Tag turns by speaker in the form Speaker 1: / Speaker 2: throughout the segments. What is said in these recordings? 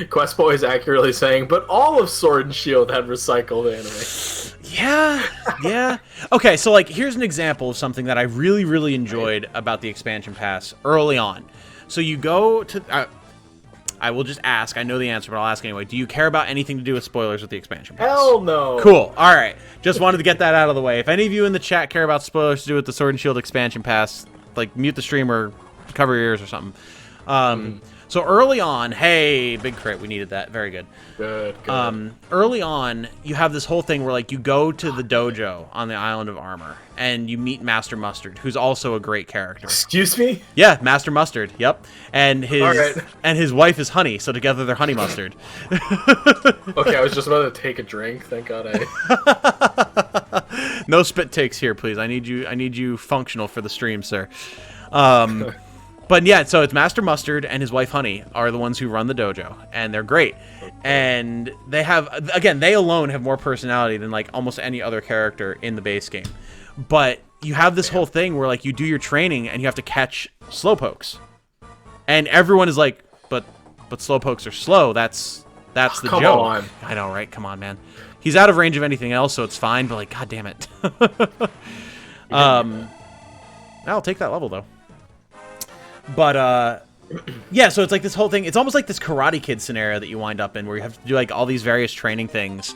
Speaker 1: Quest Boy is accurately saying, but all of Sword and Shield had recycled anime.
Speaker 2: Yeah, yeah. Okay, so like here's an example of something that I really, really enjoyed about the expansion pass early on. So you go to... I will just ask. I know the answer, but I'll ask anyway. Do you care about anything to do with spoilers with the expansion pass?
Speaker 1: Hell no.
Speaker 2: Cool. All right. Just wanted to get that out of the way. If any of you in the chat care about spoilers to do with the Sword and Shield expansion pass, like mute the stream or cover your ears or something. So early on, hey, big crit, we needed that. Very good.
Speaker 1: Good.
Speaker 2: Early on, you have this whole thing where like you go to the dojo on the Island of Armor and you meet Master Mustard, who's also a great character.
Speaker 1: Excuse me?
Speaker 2: Yeah, Master Mustard. Yep. And his wife is Honey, so together they're Honey Mustard.
Speaker 1: Okay, I was just about to take a drink. Thank God I...
Speaker 2: No spit takes here, please. I need you functional for the stream, sir. But yeah, so it's Master Mustard and his wife Honey are the ones who run the dojo, and they're great. And they have, again, they alone have more personality than like almost any other character in the base game. But you have this whole thing where like you do your training and you have to catch slowpokes, and everyone is like, but slowpokes are slow. That's the
Speaker 1: Come
Speaker 2: joke.
Speaker 1: on.
Speaker 2: I know, right? Come on, man. He's out of range of anything else, so it's fine. But like, god damn it. I'll take that level though. But, yeah, so it's like this whole thing. It's almost like this Karate Kid scenario that you wind up in where you have to do, like, all these various training things.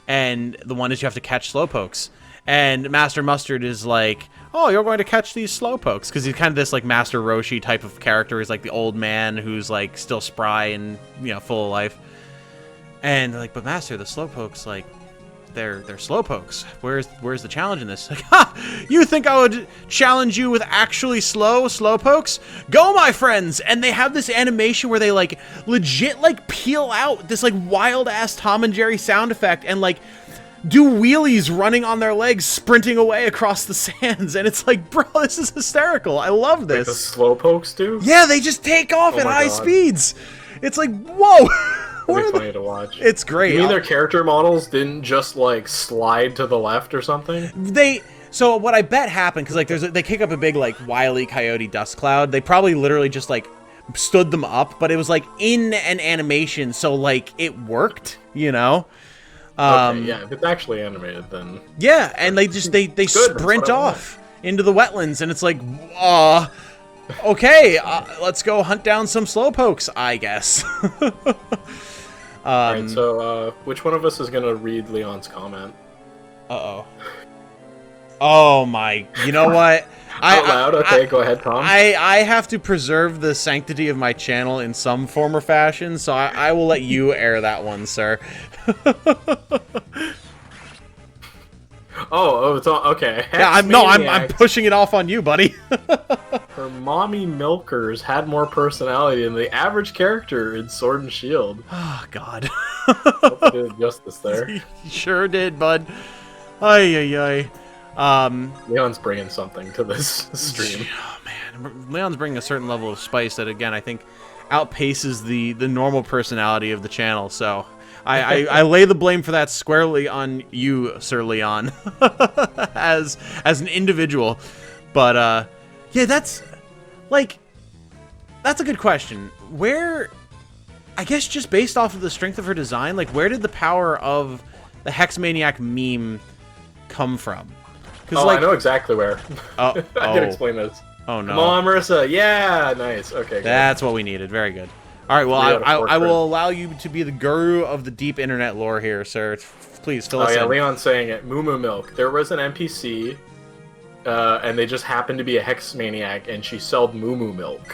Speaker 2: And the one is you have to catch slowpokes. And Master Mustard is like, oh, you're going to catch these slowpokes. Because he's kind of this, like, Master Roshi type of character. He's, like, the old man who's, like, still spry and, you know, full of life. And they're like, but Master, the slowpokes, like... They're slowpokes. Where's the challenge in this? Like, ha! You think I would challenge you with actually slowpokes? Go, my friends! And they have this animation where they like legit like peel out this like wild ass Tom and Jerry sound effect and like do wheelies running on their legs, sprinting away across the sands. And it's like, bro, this is hysterical. I love this.
Speaker 1: Like the slowpokes do?
Speaker 2: Yeah, they just take off at high speeds. It's like, whoa.
Speaker 1: It'd be funny to watch.
Speaker 2: It's great.
Speaker 1: You mean their character models didn't just like slide to the left or something?
Speaker 2: So what I bet happened, because like they kick up a big like Wile E. Coyote dust cloud. They probably literally just like stood them up, but it was like in an animation, so like it worked, you know.
Speaker 1: Okay, yeah, if it's actually animated, then
Speaker 2: yeah, and they sprint off into the wetlands, and it's like, okay, let's go hunt down some slowpokes, I guess.
Speaker 1: Alright, so which one of us is gonna read Leon's comment?
Speaker 2: Uh-oh. Oh my, you know what?
Speaker 1: Out loud? Okay, go ahead, Tom.
Speaker 2: I have to preserve the sanctity of my channel in some form or fashion, so I will let you air that one, sir.
Speaker 1: It's on, okay.
Speaker 2: Yeah, I'm pushing it off on you, buddy.
Speaker 1: Her mommy milkers had more personality than the average character in Sword and Shield.
Speaker 2: Oh, God.
Speaker 1: Hope I did justice there.
Speaker 2: You sure did, bud. Ay.
Speaker 1: Leon's bringing something to this stream.
Speaker 2: Oh, man. Leon's bringing a certain level of spice that, again, I think outpaces the normal personality of the channel, so... I lay the blame for that squarely on you, Sir Leon, as an individual. But, yeah, that's a good question. Where, I guess just based off of the strength of her design, like, where did the power of the Hexmaniac meme come from?
Speaker 1: I know exactly where. I can explain this.
Speaker 2: Oh, no.
Speaker 1: Come on, Marissa. Yeah, nice. Okay,
Speaker 2: that's what we needed. Very good. All right, well, I will allow you to be the guru of the deep internet lore here, sir. Please, fill us in. Oh, yeah,
Speaker 1: Leon's saying it. Moo Moo Milk. There was an NPC, and they just happened to be a Hexmaniac, and she sold Moo Moo Milk.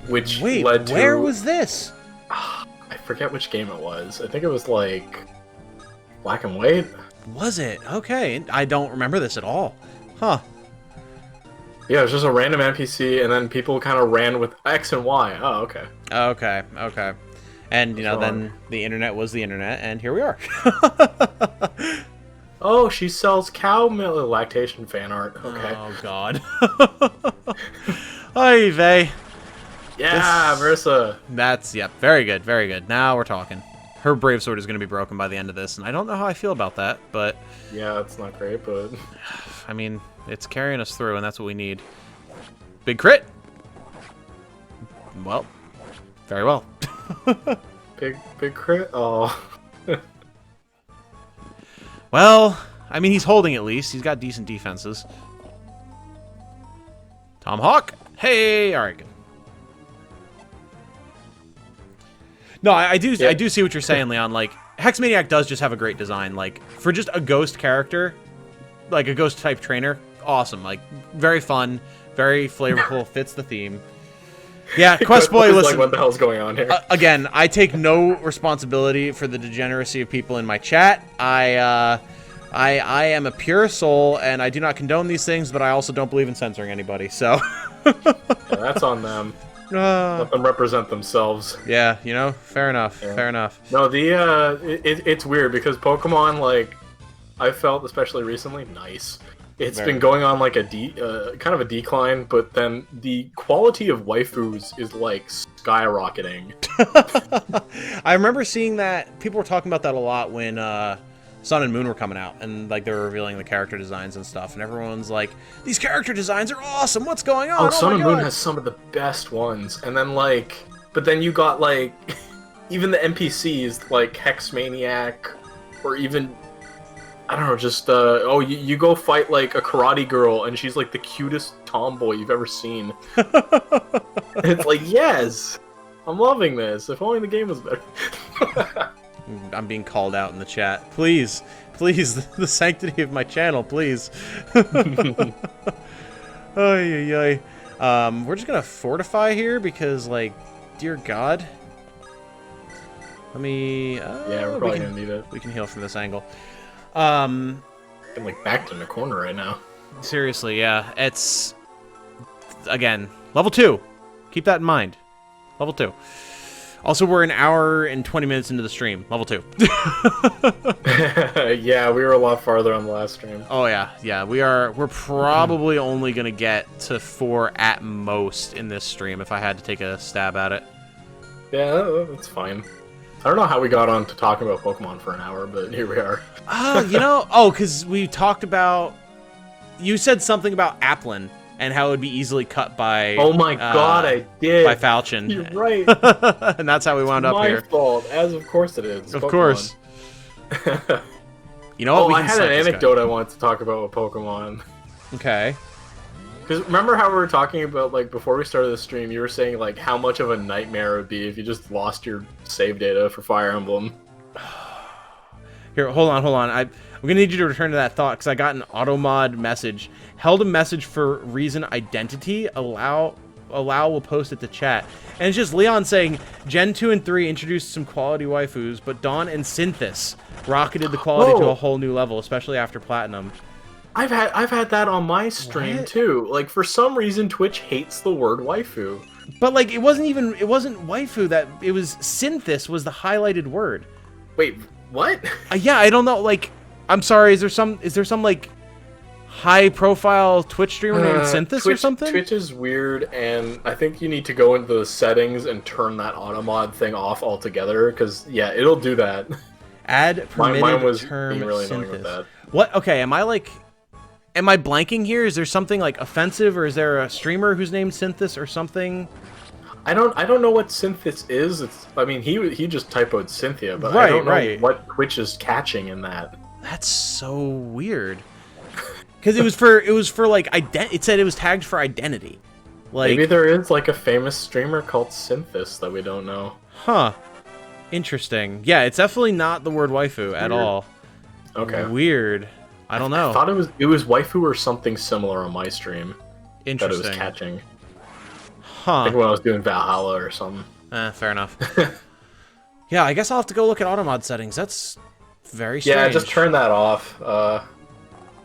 Speaker 1: Which led to...
Speaker 2: where was this?
Speaker 1: I forget which game it was. I think it was, like, Black and White?
Speaker 2: Was it? Okay, I don't remember this at all. Huh.
Speaker 1: Yeah, it was just a random NPC, and then people kind of ran with X and Y. Oh, okay.
Speaker 2: Okay. And, you know, then the internet was the internet, and here we are.
Speaker 1: Oh, she sells cow milk lactation fan art. Okay.
Speaker 2: Oh, God. Oy vey.
Speaker 1: Yeah, Marissa.
Speaker 2: Yep, very good, very good. Now we're talking. Her brave sword is going to be broken by the end of this, and I don't know how I feel about that, but...
Speaker 1: Yeah, it's not great, but...
Speaker 2: I mean... It's carrying us through, and that's what we need. Big crit! Well, very well.
Speaker 1: Big crit. Oh.
Speaker 2: Well, I mean, he's holding at least. He's got decent defenses. Tomahawk. Hey, all right, good. No, I do see what you're saying, Leon. Like, Hexmaniac does just have a great design. Like, for just a ghost character, like a ghost type trainer, awesome. Like, very fun, very flavorful, fits the theme. Yeah, Quest Boy, listen.
Speaker 1: Like, what the hell's going on here?
Speaker 2: Again, I take no responsibility for the degeneracy of people in my chat. I am a pure soul, and I do not condone these things, but I also don't believe in censoring anybody. So,
Speaker 1: yeah, that's on them. Let them represent themselves.
Speaker 2: Yeah, you know, fair enough. Yeah. Fair enough.
Speaker 1: No, it's weird because Pokemon, like, I felt especially recently, it's been going on like a kind of a decline, but then the quality of waifus is like skyrocketing.
Speaker 2: I remember seeing that people were talking about that a lot when Sun and Moon were coming out, and like they were revealing the character designs and stuff, and everyone's like, "These character designs are awesome. What's going on?"
Speaker 1: Oh, Sun and Moon has some of the best ones, and then but then you got like even the NPCs like Hexmaniac, or even I don't know, just you go fight like a karate girl, and she's like the cutest tomboy you've ever seen. It's like, yes, I'm loving this. If only the game was better.
Speaker 2: I'm being called out in the chat. Please, the sanctity of my channel, please. We're just gonna fortify here because, like, dear God. Let me.
Speaker 1: Yeah, we're probably gonna need it.
Speaker 2: We can heal from this angle.
Speaker 1: I'm like backed in the corner right now.
Speaker 2: Seriously, yeah. It's again level 2. Keep that in mind. Level 2. Also, we're an hour and 20 minutes into the stream. Level 2.
Speaker 1: Yeah, we were a lot farther on the last stream.
Speaker 2: Oh, yeah. We're probably only going to get to 4 at most in this stream if I had to take a stab at it.
Speaker 1: Yeah, that's fine. I don't know how we got on to talking about Pokemon for an hour, but here we are.
Speaker 2: Because we talked about... You said something about Applin. And how it would be easily cut by...
Speaker 1: Oh my god, I did!
Speaker 2: By Falchion.
Speaker 1: You're right.
Speaker 2: And that's how we wound up here.
Speaker 1: It's my fault, as of course it is.
Speaker 2: Of course. You know what?
Speaker 1: I had an anecdote I wanted to talk about with Pokemon.
Speaker 2: Okay.
Speaker 1: Because remember how we were talking about, like, before we started the stream, you were saying, like, how much of a nightmare it would be if you just lost your save data for Fire Emblem.
Speaker 2: Here, hold on. I'm gonna need you to return to that thought because I got an automod message. Held a message for reason identity. Allow will post it to chat. And it's just Leon saying Gen 2 and 3 introduced some quality waifus, but Dawn and Synthis rocketed the quality to a whole new level, especially after Platinum.
Speaker 1: I've had that on my stream too. Like, for some reason Twitch hates the word waifu.
Speaker 2: But like it wasn't waifu, that it was Synthis was the highlighted word.
Speaker 1: Wait, what?
Speaker 2: Yeah, I don't know. Like, I'm sorry. Is there some like high-profile Twitch streamer named Synthis or something?
Speaker 1: Twitch is weird, and I think you need to go into the settings and turn that automod thing off altogether. Because yeah, it'll do that.
Speaker 2: Add permitted
Speaker 1: mine was
Speaker 2: term
Speaker 1: being really
Speaker 2: Synthis.
Speaker 1: annoying with that.
Speaker 2: What? Okay, am I blanking here? Is there something like offensive, or is there a streamer who's named Synthis or something?
Speaker 1: I don't know what Synthis is. I mean, he just typoed Cynthia, but I don't know what Twitch is catching in that.
Speaker 2: That's so weird. Because it was for like it said it was tagged for identity. Like,
Speaker 1: maybe there is like a famous streamer called Synthis that we don't know.
Speaker 2: Huh. Interesting. Yeah, it's definitely not the word waifu at all.
Speaker 1: Okay.
Speaker 2: Weird. I don't know.
Speaker 1: I thought it was waifu or something similar on my stream.
Speaker 2: Interesting.
Speaker 1: That it was catching.
Speaker 2: Huh.
Speaker 1: I think when I was doing Valhalla or something.
Speaker 2: Fair enough. Yeah, I guess I'll have to go look at automod settings. That's very strange.
Speaker 1: Yeah, just turn that off.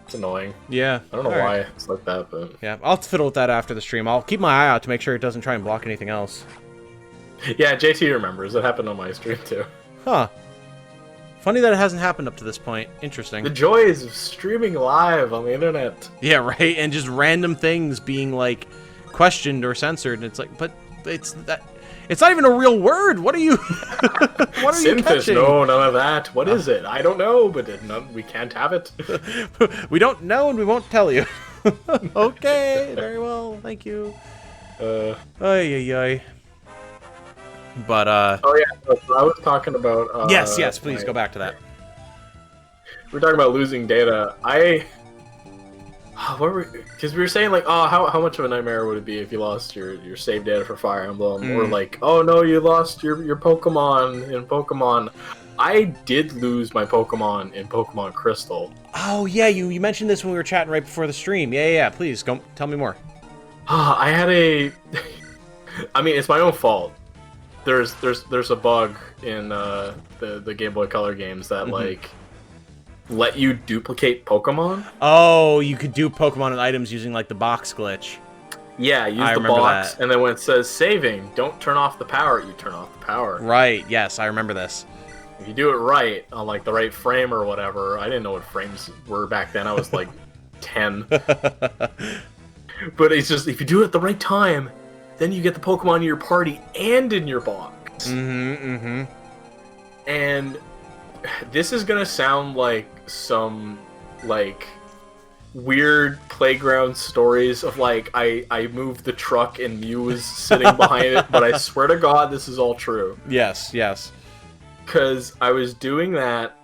Speaker 1: It's annoying.
Speaker 2: Yeah.
Speaker 1: I don't know why it's like that, but...
Speaker 2: Yeah, I'll have to fiddle with that after the stream. I'll keep my eye out to make sure it doesn't try and block anything else.
Speaker 1: Yeah, JT remembers. It happened on my stream, too.
Speaker 2: Huh. Funny that it hasn't happened up to this point. Interesting.
Speaker 1: The joys of streaming live on the internet.
Speaker 2: Yeah, right? And just random things being, like, questioned or censored. And it's like, but it's not even a real word. What are you... what are you catching?
Speaker 1: No, none of that. What is it? I don't know, but we can't have it.
Speaker 2: We don't know and we won't tell you. Okay, very well. Thank you. Ay. But
Speaker 1: Oh yeah, so I was talking about.
Speaker 2: yes, please go back to that.
Speaker 1: We're talking about losing data. Because we were saying like, oh, how much of a nightmare would it be if you lost your save data for Fire Emblem, or like, oh no, you lost your Pokemon in Pokemon. I did lose my Pokemon in Pokemon Crystal.
Speaker 2: Oh yeah, you mentioned this when we were chatting right before the stream. Yeah. Please go tell me more.
Speaker 1: I had a. I mean, it's my own fault. There's a bug in the Game Boy Color games that like let you duplicate Pokemon.
Speaker 2: Oh, you could do Pokemon and items using like the box glitch.
Speaker 1: Yeah, use the box, and then when it says saving, don't turn off the power. You turn off the power.
Speaker 2: Right. Yes, I remember this.
Speaker 1: If you do it right on like the right frame or whatever, I didn't know what frames were back then. I was like 10. But it's just if you do it at the right time, then you get the Pokemon in your party and in your box. And this is gonna sound like some like weird playground stories of like I moved the truck and Mew was sitting behind it, but I swear to God this is all true.
Speaker 2: Yes.
Speaker 1: Because I was doing that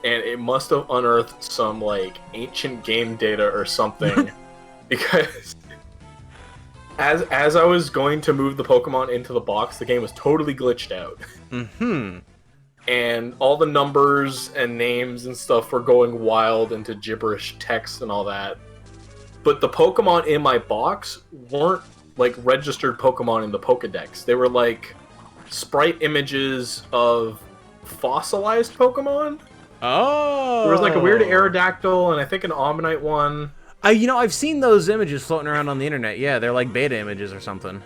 Speaker 1: and it must have unearthed some like ancient game data or something. Because as I was going to move the Pokemon into the box, the game was totally glitched out. And all the numbers and names and stuff were going wild into gibberish text and all that. But the Pokemon in my box weren't like registered Pokemon in the Pokedex. They were like sprite images of fossilized Pokemon.
Speaker 2: Oh.
Speaker 1: There was like a weird Aerodactyl and I think an Omnite one.
Speaker 2: I've seen those images floating around on the internet. Yeah, they're like beta images or something.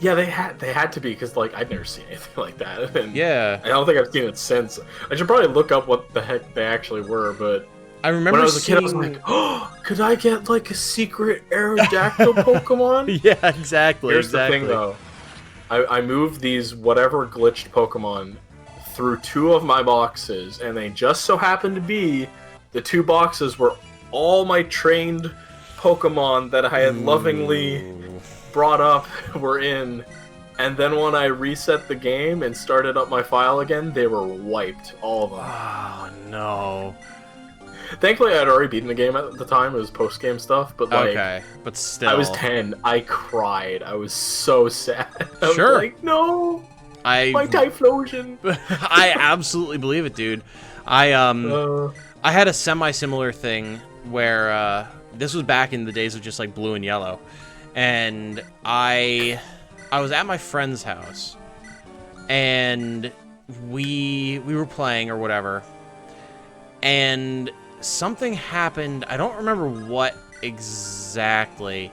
Speaker 1: Yeah, they had to be, because like I'd never seen anything like that. And
Speaker 2: yeah,
Speaker 1: I don't think I've seen it since. I should probably look up what the heck they actually were, but
Speaker 2: I remember
Speaker 1: when I was a kid, I was like, oh, could I get like a secret Aerodactyl Pokemon?
Speaker 2: Yeah, exactly.
Speaker 1: Here's the thing, though. I moved these whatever glitched Pokemon through 2 of my boxes, and they just so happened to be the 2 boxes where all my trained Pokemon that I had lovingly brought up were in. And then when I reset the game and started up my file again, they were wiped, all of them.
Speaker 2: Oh no.
Speaker 1: Thankfully, I had already beaten the game at the time. It was post-game stuff, but like,
Speaker 2: okay, but still,
Speaker 1: I was 10. I cried. I was so sad. I
Speaker 2: Sure.
Speaker 1: was like, no, my Typhlosion.
Speaker 2: I absolutely believe it, dude. I had a semi-similar thing where this was back in the days of just like blue and yellow, and I was at my friend's house, and we were playing or whatever, and something happened. I don't remember what exactly,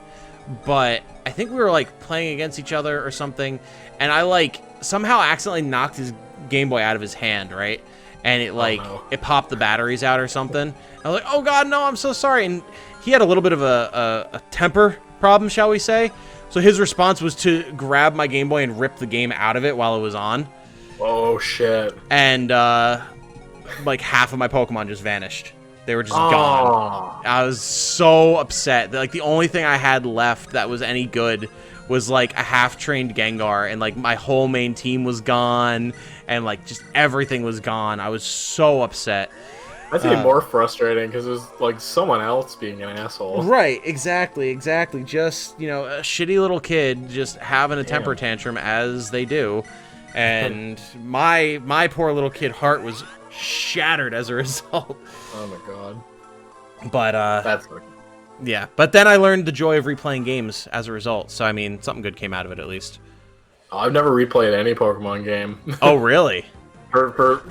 Speaker 2: but I think we were like playing against each other or something, and I like somehow accidentally knocked his Game Boy out of his hand, right? And it like it popped the batteries out or something. I was like, oh god, no, I'm so sorry. And he had a little bit of a temper problem, shall we say. So his response was to grab my Game Boy and rip the game out of it while it was on.
Speaker 1: Oh shit.
Speaker 2: And like half of my Pokemon just vanished. They were just gone. I was so upset. Like the only thing I had left that was any good was like a half-trained Gengar, and like my whole main team was gone, and like just everything was gone. I was so upset.
Speaker 1: That's even more frustrating because it was like someone else being an asshole.
Speaker 2: Right, exactly. Just, you know, a shitty little kid just having a temper tantrum as they do. And my poor little kid heart was shattered as a result.
Speaker 1: Oh my god.
Speaker 2: But
Speaker 1: that's okay.
Speaker 2: Yeah, but then I learned the joy of replaying games as a result. So I mean, something good came out of it at least.
Speaker 1: I've never replayed any Pokemon game.
Speaker 2: Oh, really?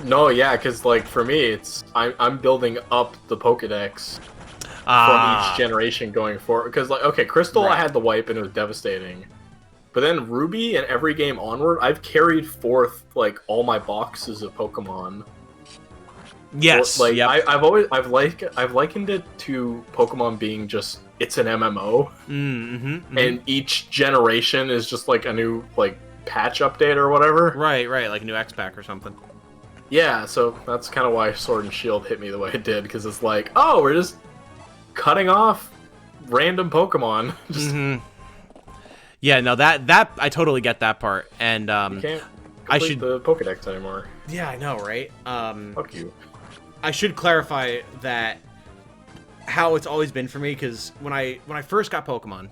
Speaker 1: No, yeah, because like for me, it's I'm building up the Pokedex from each generation going forward. Because like, okay, Crystal, I had the wipe and it was devastating, but then Ruby and every game onward, I've carried forth like all my boxes of Pokemon.
Speaker 2: Yes,
Speaker 1: so, like I've likened it to Pokemon being just it's an MMO, and each generation is just like a new like patch update or whatever.
Speaker 2: Right, like a new X-Pack or something.
Speaker 1: Yeah, so that's kind of why Sword and Shield hit me the way it did, because it's like, oh, we're just cutting off random Pokemon.
Speaker 2: Yeah, no, that I totally get that part, and
Speaker 1: You can't
Speaker 2: I
Speaker 1: complete
Speaker 2: should.
Speaker 1: the Pokedex anymore.
Speaker 2: Yeah, I know, right?
Speaker 1: Fuck you.
Speaker 2: I should clarify that how it's always been for me, because when I first got Pokemon,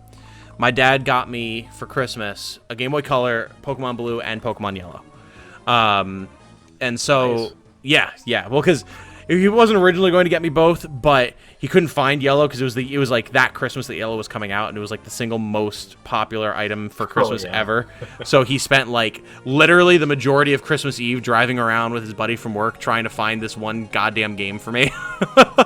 Speaker 2: my dad got me for Christmas a Game Boy Color, Pokemon Blue, and Pokemon Yellow. And so
Speaker 1: Nice.
Speaker 2: yeah, well, because he wasn't originally going to get me both, but he couldn't find Yellow because it was like that Christmas that Yellow was coming out, and it was like the single most popular item for Christmas ever. So he spent like literally the majority of Christmas Eve driving around with his buddy from work trying to find this one goddamn game for me.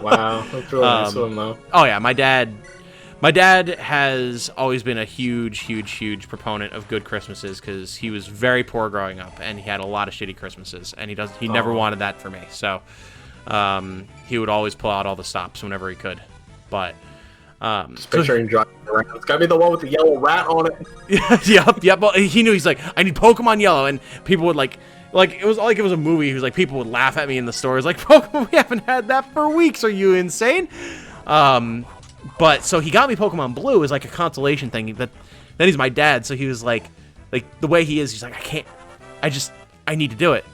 Speaker 1: Wow, that's really nice of him, though.
Speaker 2: Oh yeah, my dad has always been a huge proponent of good Christmases, because he was very poor growing up and he had a lot of shitty Christmases, and he never wanted that for me. So he would always pull out all the stops whenever he could. But
Speaker 1: Just picturing driving around. It's gotta be the one with the yellow rat on it.
Speaker 2: yep. Well, he knew, he's like, I need Pokemon Yellow, and people would like it was like it was a movie. He was like, people would laugh at me in the stores like, Pokemon, we haven't had that for weeks. Are you insane? But so he got me Pokemon Blue as like a consolation thing. But then he's my dad, so he was like the way he is, he's like, I need to do it.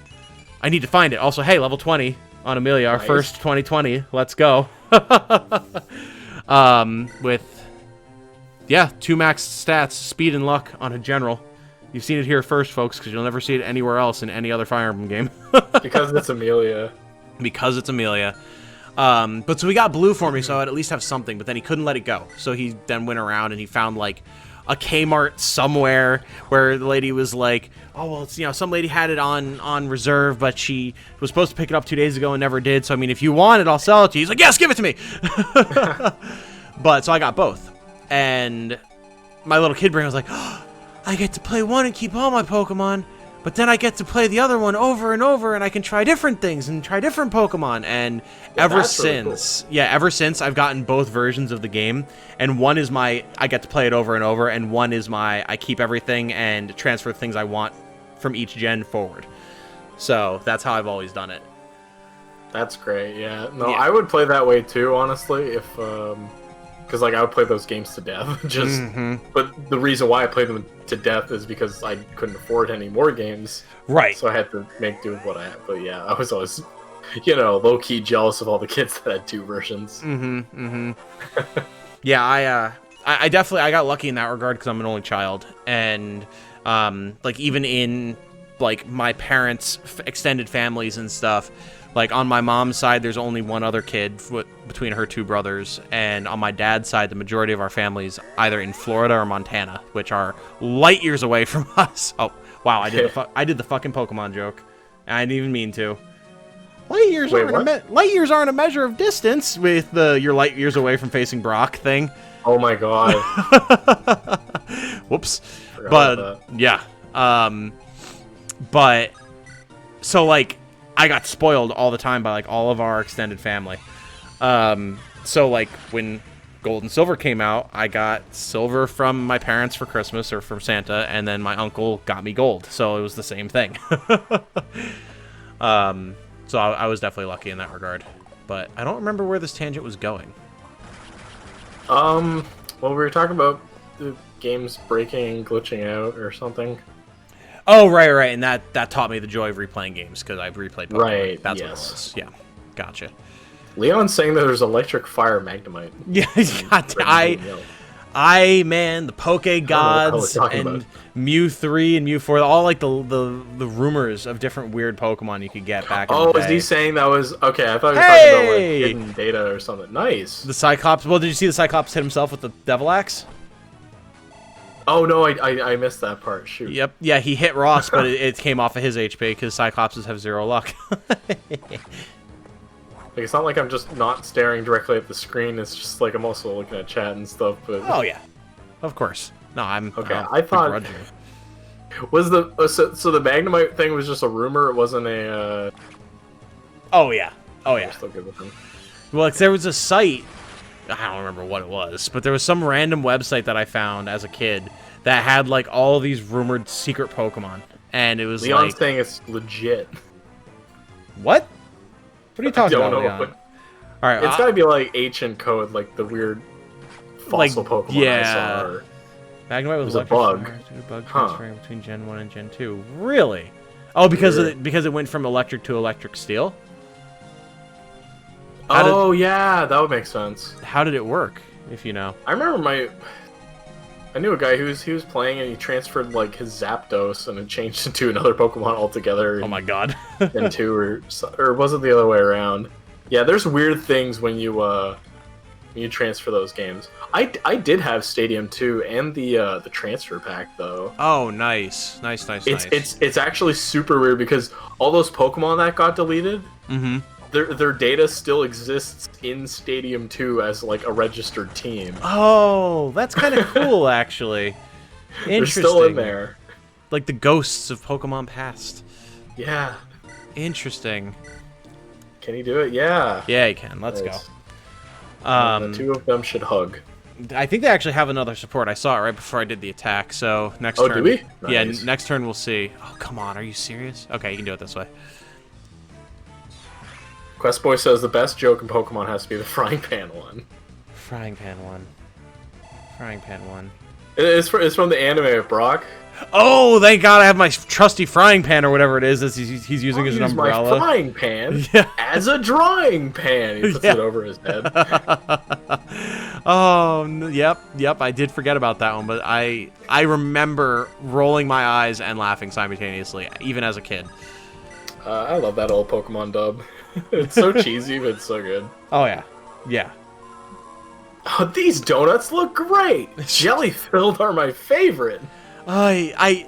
Speaker 2: I need to find it. Also, hey, level 20 on Amelia, our first 2020. Let's go. With 2 max stats, speed and luck on a general. You've seen it here first, folks, because you'll never see it anywhere else in any other Fire Emblem game.
Speaker 1: Because it's Amelia.
Speaker 2: Because it's Amelia. But so he got Blue for me, so I'd at least have something, but then he couldn't let it go. So he then went around and he found like a Kmart somewhere where the lady was like, oh, well, it's, some lady had it on reserve, but she was supposed to pick it up 2 days ago and never did. So, I mean, if you want it, I'll sell it to you. He's like, yes, give it to me. But so I got both. And my little kid brain was like, oh, I get to play one and keep all my Pokemon, but then I get to play the other one over and over, and I can try different things and try different Pokemon. And ever since I've gotten both versions of the game, and one is I get to play it over and over, and one is I keep everything and transfer things I want from each gen forward. So that's how I've always done it.
Speaker 1: That's great, yeah. No, I would play that way too, honestly, if, because, I would play those games to death, but the reason why I played them to death is because I couldn't afford any more games.
Speaker 2: Right.
Speaker 1: So I had to make do with what I had, but yeah, I was always, low-key jealous of all the kids that had 2 versions.
Speaker 2: Yeah, I definitely, I got lucky in that regard because I'm an only child, and, even in, my parents' extended families and stuff, on my mom's side, there's only one other kid between her 2 brothers, and on my dad's side, the majority of our family's either in Florida or Montana, which are light years away from us. Oh, wow, I did the fucking Pokemon joke. I didn't even mean to. Light years aren't a measure of distance with your light years away from facing Brock thing.
Speaker 1: Oh my god.
Speaker 2: Whoops. But yeah. But so I got spoiled all the time by all of our extended family. So when Gold and Silver came out, I got Silver from my parents for Christmas or from Santa, and then my uncle got me Gold. So it was the same thing. So I was definitely lucky in that regard. But I don't remember where this tangent was going.
Speaker 1: Well, we were talking about the games breaking and glitching out or something.
Speaker 2: Oh, right, and that taught me the joy of replaying games, because I've replayed Pokemon.
Speaker 1: Right,
Speaker 2: That's what it was. Yeah, gotcha.
Speaker 1: Leon's saying that there's electric fire Magnemite.
Speaker 2: Yeah, man, the Poke Gods and Mew 3 and Mew 4, all the rumors of different weird Pokemon you could get back in the day.
Speaker 1: Is he saying that was... Okay, I thought he was talking about hidden data or something. Nice.
Speaker 2: The Cyclops... Well, did you see the Cyclops hit himself with the Devil Axe?
Speaker 1: Oh, no, I missed that part. Shoot.
Speaker 2: Yep. Yeah, he hit Ross, but it came off of his HP, because Cyclopses have 0 luck.
Speaker 1: It's not like I'm just not staring directly at the screen. It's just I'm also looking at chat and stuff. But
Speaker 2: oh yeah, of course. No, I'm
Speaker 1: okay. I thought was the so the Magnemite thing was just a rumor. It wasn't a.
Speaker 2: Oh yeah.
Speaker 1: Still good with him.
Speaker 2: Well, there was a site. I don't remember what it was, but there was some random website that I found as a kid that had all of these rumored secret Pokemon, and it was
Speaker 1: Leon's saying it's legit.
Speaker 2: What? What are you talking about, Leon?
Speaker 1: All
Speaker 2: right,
Speaker 1: it's got to be ancient code, the weird fossil Pokemon I saw.
Speaker 2: Magnemite was
Speaker 1: There's a bug.
Speaker 2: Due to bug transferring between Gen 1 and Gen 2. Really? Oh, because because it went from electric to electric steel?
Speaker 1: Yeah, that would make sense.
Speaker 2: How did it work, if you know?
Speaker 1: I remember I knew a guy who was playing and he transferred like his Zapdos and it changed into another Pokemon altogether.
Speaker 2: Oh my god.
Speaker 1: Gen 2 or was it the other way around? Yeah, there's weird things when you transfer those games. I did have Stadium 2 and the transfer pack though.
Speaker 2: Oh, nice. Nice.
Speaker 1: It's actually super weird because all those Pokemon that got deleted, their data still exists in Stadium 2 as like a registered team.
Speaker 2: Oh, that's kind of cool actually. Interesting.
Speaker 1: They're still in there.
Speaker 2: Like the ghosts of Pokemon past.
Speaker 1: Yeah.
Speaker 2: Interesting.
Speaker 1: Can he do it? Yeah.
Speaker 2: Yeah, he can. Let's go.
Speaker 1: The two of them should hug.
Speaker 2: I think they actually have another support. I saw it right before I did the attack. So next turn.
Speaker 1: Oh, do we?
Speaker 2: Yeah,
Speaker 1: Nice.
Speaker 2: next turn we'll see. Oh, come on. Are you serious? Okay, you can do it this way.
Speaker 1: Questboy says the best joke in Pokemon has to be the frying pan one.
Speaker 2: Frying pan one. Frying pan one.
Speaker 1: It's from the anime of Brock.
Speaker 2: Oh, thank God I have my trusty frying pan or whatever it is that he's using as an umbrella.
Speaker 1: My frying pan as a drawing pan. He puts it over his head.
Speaker 2: Oh, yep. I did forget about that one, but I remember rolling my eyes and laughing simultaneously, even as a kid.
Speaker 1: I love that old Pokemon dub. It's so cheesy, but it's so good.
Speaker 2: Oh yeah, yeah.
Speaker 1: Oh, these donuts look great. Jelly filled are my favorite.
Speaker 2: I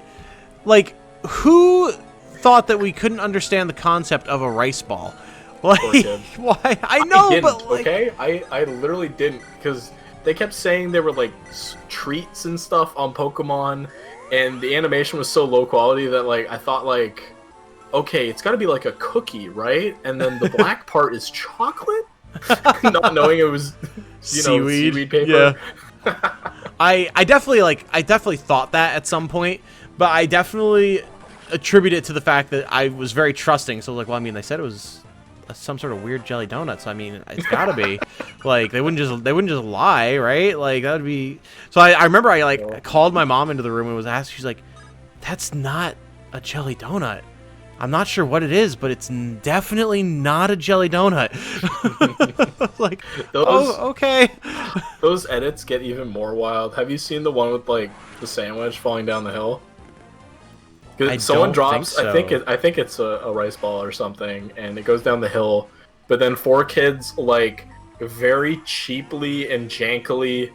Speaker 2: like, who thought that we couldn't understand the concept of a rice ball? Like, why? I know, but like,
Speaker 1: okay, I literally didn't, because they kept saying they were like treats and stuff on Pokemon, and the animation was so low quality that like I thought like, okay, it's got to be like a cookie, right? And then the black part is chocolate, not knowing it was seaweed paper.
Speaker 2: Yeah. I definitely thought that at some point, but I definitely attribute it to the fact that I was very trusting. So like, well, I mean, they said it was some sort of weird jelly donut, so I mean, it's gotta be. Like, they wouldn't just lie, right? Like, that would be. So I remember I called my mom into the room and was asked. She's like, "That's not a jelly donut. I'm not sure what it is, but it's definitely not a jelly donut." Like, oh, okay.
Speaker 1: Those edits get even more wild. Have you seen the one with like the sandwich falling down the hill? Someone drops.
Speaker 2: So.
Speaker 1: I think it's a rice ball or something, and it goes down the hill. But then 4 kids like very cheaply and jankily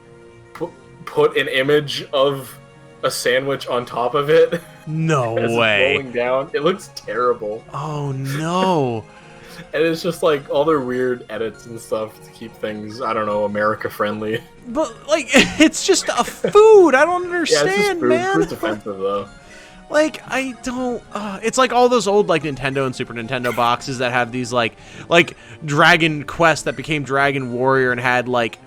Speaker 1: put an image of a sandwich on top of it.
Speaker 2: No
Speaker 1: as
Speaker 2: way.
Speaker 1: It's rolling down. It looks terrible.
Speaker 2: Oh no.
Speaker 1: And it's just like all their weird edits and stuff to keep things, I don't know, America friendly.
Speaker 2: But like, it's just a food. I don't understand,
Speaker 1: yeah, it's just food.
Speaker 2: Man.
Speaker 1: Food's offensive though.
Speaker 2: Like, I don't. It's like all those old like Nintendo and Super Nintendo boxes that have these like Dragon Quest that became Dragon Warrior and had like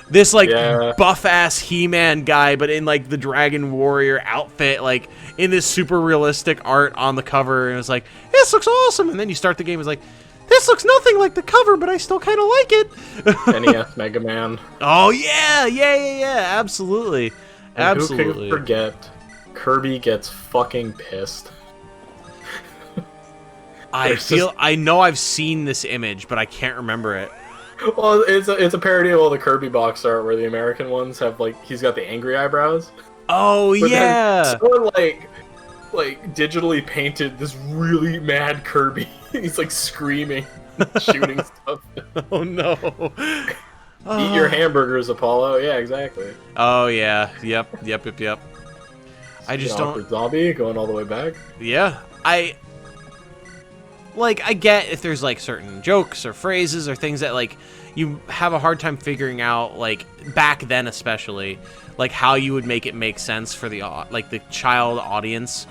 Speaker 2: this like buff ass He-Man guy, but in like the Dragon Warrior outfit, like in this super realistic art on the cover, and it's like, this looks awesome. And then you start the game, it's like, this looks nothing like the cover, but I still kind of like it.
Speaker 1: NES Mega Man.
Speaker 2: Oh yeah, absolutely,
Speaker 1: and
Speaker 2: absolutely.
Speaker 1: Who could forget? Kirby gets fucking pissed.
Speaker 2: I know I've seen this image, but I can't remember it.
Speaker 1: Well, it's a parody of all the Kirby box art where the American ones have like he's got the angry eyebrows.
Speaker 2: Oh but yeah.
Speaker 1: Someone like digitally painted this really mad Kirby. He's like screaming, shooting stuff.
Speaker 2: Oh no.
Speaker 1: Eat your hamburgers, Apollo. Yeah, exactly.
Speaker 2: Oh yeah. Yep. I just don't.
Speaker 1: Zombie going all the way back.
Speaker 2: Yeah, I get if there's like certain jokes or phrases or things that like you have a hard time figuring out, like back then especially, like how you would make it make sense for the child audience.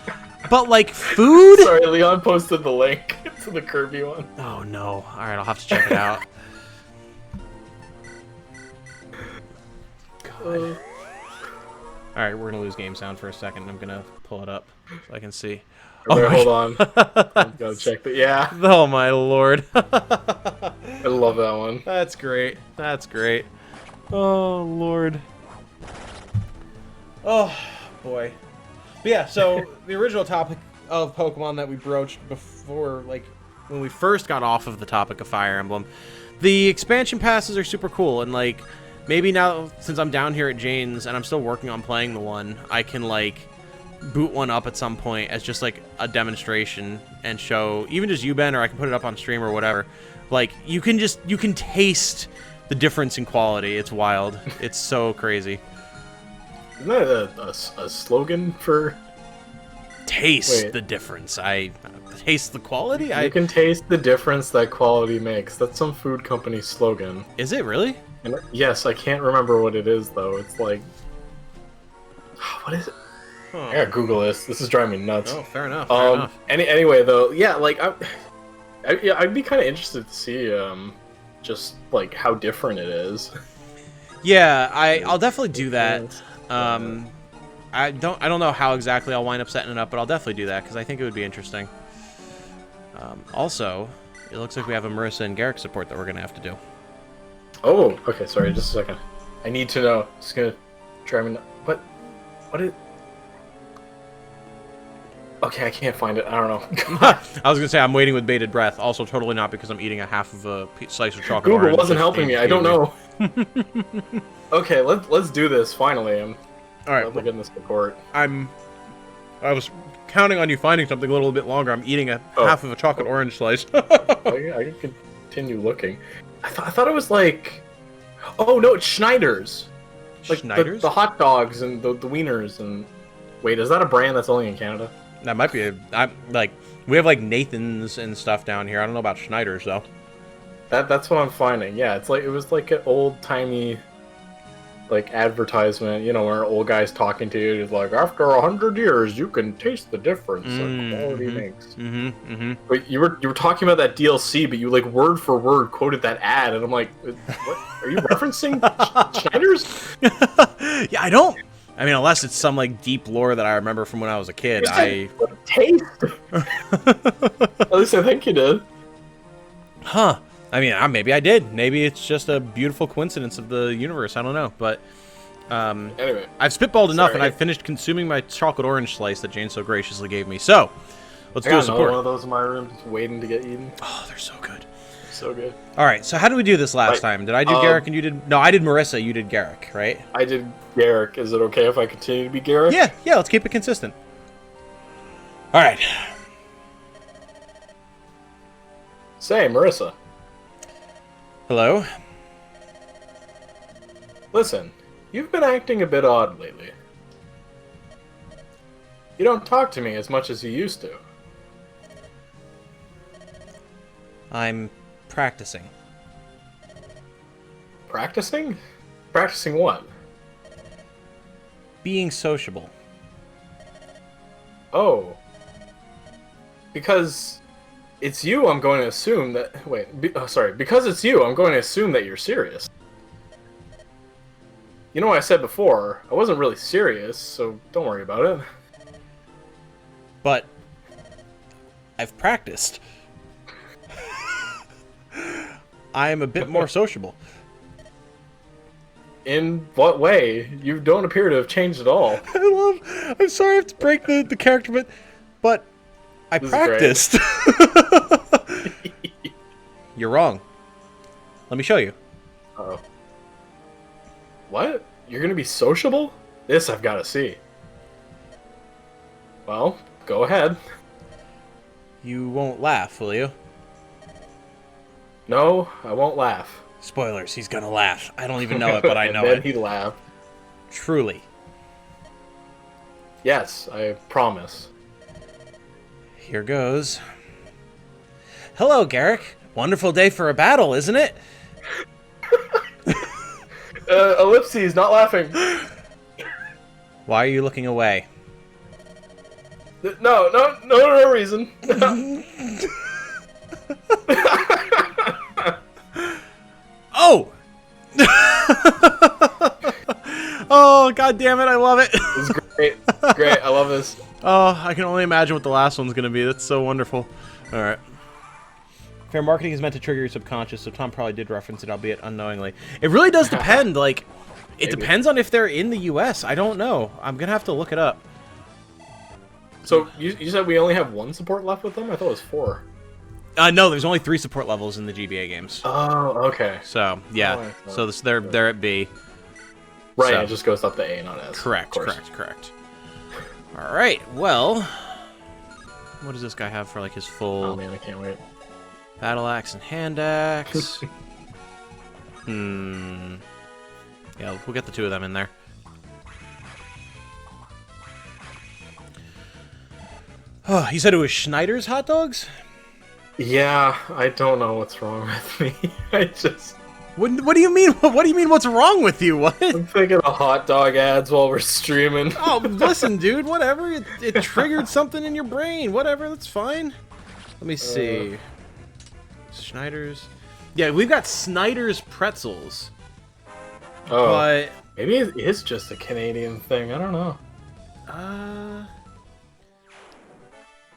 Speaker 2: But like food.
Speaker 1: Sorry, Leon posted the link to the Kirby one.
Speaker 2: Oh no! All right, I'll have to check it out. God. All right, we're gonna lose game sound for a second. I'm gonna pull it up so I can see.
Speaker 1: Hold on. I'm gonna check that. Yeah.
Speaker 2: Oh my lord.
Speaker 1: I love that one.
Speaker 2: That's great. Oh lord. Oh, boy. But yeah, so the original topic of Pokemon that we broached before, like, when we first got off of the topic of Fire Emblem, the expansion passes are super cool, and, like, maybe now, since I'm down here at Jane's and I'm still working on playing the one, I can, like, boot one up at some point as just, like, a demonstration and show, even just you, Ben, or I can put it up on stream or whatever. Like, you can taste the difference in quality. It's wild. It's so crazy.
Speaker 1: Isn't that a slogan for...
Speaker 2: Taste the difference. I taste the quality?
Speaker 1: You can taste the difference that quality makes. That's some food company's slogan.
Speaker 2: Is it really?
Speaker 1: And yes, I can't remember what it is, though. It's like... What is it?
Speaker 2: Huh.
Speaker 1: I gotta Google this. This is driving me nuts.
Speaker 2: Oh, fair enough. Fair enough.
Speaker 1: Anyway, though, yeah, like, I'd be kind of interested to see, just, like, how different it is.
Speaker 2: Yeah, I'll definitely do that. I don't know how exactly I'll wind up setting it up, but I'll definitely do that because I think it would be interesting. Also, it looks like we have a Marissa and Garrick support that we're gonna have to do.
Speaker 1: Oh, okay. Sorry, just a second. I need to know. It's gonna drive me nuts. What is? Okay, I can't find it. I don't know.
Speaker 2: I was gonna say I'm waiting with bated breath. Also, totally not because I'm eating a half of a slice of chocolate.
Speaker 1: Google wasn't helping me. I don't know. Okay, let's do this finally.
Speaker 2: All right,
Speaker 1: we're getting this report.
Speaker 2: I was counting on you finding something a little bit longer. I'm eating a half of a chocolate orange slice.
Speaker 1: I can continue looking. I thought it was like, oh no, it's Schneider's. Like
Speaker 2: Schneider's?
Speaker 1: The hot dogs and the wieners and wait, is that a brand that's only in Canada?
Speaker 2: That might be. We have like Nathan's and stuff down here. I don't know about Schneider's though.
Speaker 1: That's what I'm finding. Yeah, it was like an old timey, like advertisement. You know, where an old guy's talking to you. He's like, after 100 years, you can taste the difference that quality makes. But you were talking about that DLC, but you like word for word quoted that ad, and I'm like, what are you referencing? Schneider's?
Speaker 2: Yeah, I don't. I mean, unless it's some like deep lore that I remember from when I was a kid.
Speaker 1: Taste. At least I think you did.
Speaker 2: Huh. I mean, maybe I did. Maybe it's just a beautiful coincidence of the universe. I don't know. But
Speaker 1: anyway,
Speaker 2: I've spitballed enough, and I've finished consuming my chocolate orange slice that Jane so graciously gave me. So, let's do a support.
Speaker 1: One of those in my room, just waiting to get eaten.
Speaker 2: Oh, they're so good.
Speaker 1: So good.
Speaker 2: All right. So how did we do this last time? Did I do Garrick and you did? No, I did Marissa. You did Garrick, right?
Speaker 1: I did Garrick. Is it okay if I continue to be Garrick?
Speaker 2: Yeah. Yeah. Let's keep it consistent. All right.
Speaker 1: Say, Marissa.
Speaker 2: Hello?
Speaker 1: Listen, you've been acting a bit odd lately. You don't talk to me as much as you used to.
Speaker 2: I'm practicing.
Speaker 1: Practicing? Practicing what?
Speaker 2: Being sociable.
Speaker 1: Oh. Because it's you, I'm going to assume that... Wait, because it's you, I'm going to assume that you're serious. You know what I said before, I wasn't really serious, so don't worry about it.
Speaker 2: But I've practiced. I am a bit more sociable.
Speaker 1: In what way? You don't appear to have changed at all.
Speaker 2: I'm sorry I have to break the character, but I practiced. You're wrong. Let me show you.
Speaker 1: Uh-oh. What? You're gonna be sociable? This I've got to see. Well, go ahead.
Speaker 2: You won't laugh, will you?
Speaker 1: No, I won't laugh.
Speaker 2: Spoilers, he's gonna laugh. I don't even know it, but I know
Speaker 1: then
Speaker 2: it.
Speaker 1: He laughed.
Speaker 2: Truly.
Speaker 1: Yes, I promise.
Speaker 2: Here goes. Hello, Garrick. Wonderful day for a battle, isn't it?
Speaker 1: Ellipses, not laughing.
Speaker 2: Why are you looking away?
Speaker 1: No reason.
Speaker 2: Oh! Oh, god damn it, I love it.
Speaker 1: This is great. Great, I love this.
Speaker 2: Oh, I can only imagine what the last one's going to be. That's so wonderful. Alright. Fair marketing is meant to trigger your subconscious, so Tom probably did reference it, albeit unknowingly. It really does depend, like, It
Speaker 1: Maybe.
Speaker 2: depends on if they're in the U.S. I don't know. I'm gonna have to look it up.
Speaker 1: So you said we only have one support left with them? I thought it was 4.
Speaker 2: No, there's only 3 support levels in the GBA games.
Speaker 1: Oh, okay.
Speaker 2: So yeah, so they're at B.
Speaker 1: Right,
Speaker 2: So,
Speaker 1: it just goes up to A, not S.
Speaker 2: correct. All right, well, what does this guy have for like his full
Speaker 1: Oh man, I can't wait.
Speaker 2: battle axe and hand axe? Yeah, we'll get the 2 of them in there. Oh, you said it was Schneider's hot dogs?
Speaker 1: Yeah, I don't know what's wrong with me. I just...
Speaker 2: What do you mean? What do you mean? What's wrong with you? What?
Speaker 1: I'm thinking of hot dog ads while we're streaming.
Speaker 2: Oh, listen, dude. Whatever. It triggered something in your brain. Whatever. That's fine. Let me see. Schneider's. Yeah, we've got Snyder's pretzels.
Speaker 1: Oh,
Speaker 2: But
Speaker 1: maybe it is just a Canadian thing. I don't know.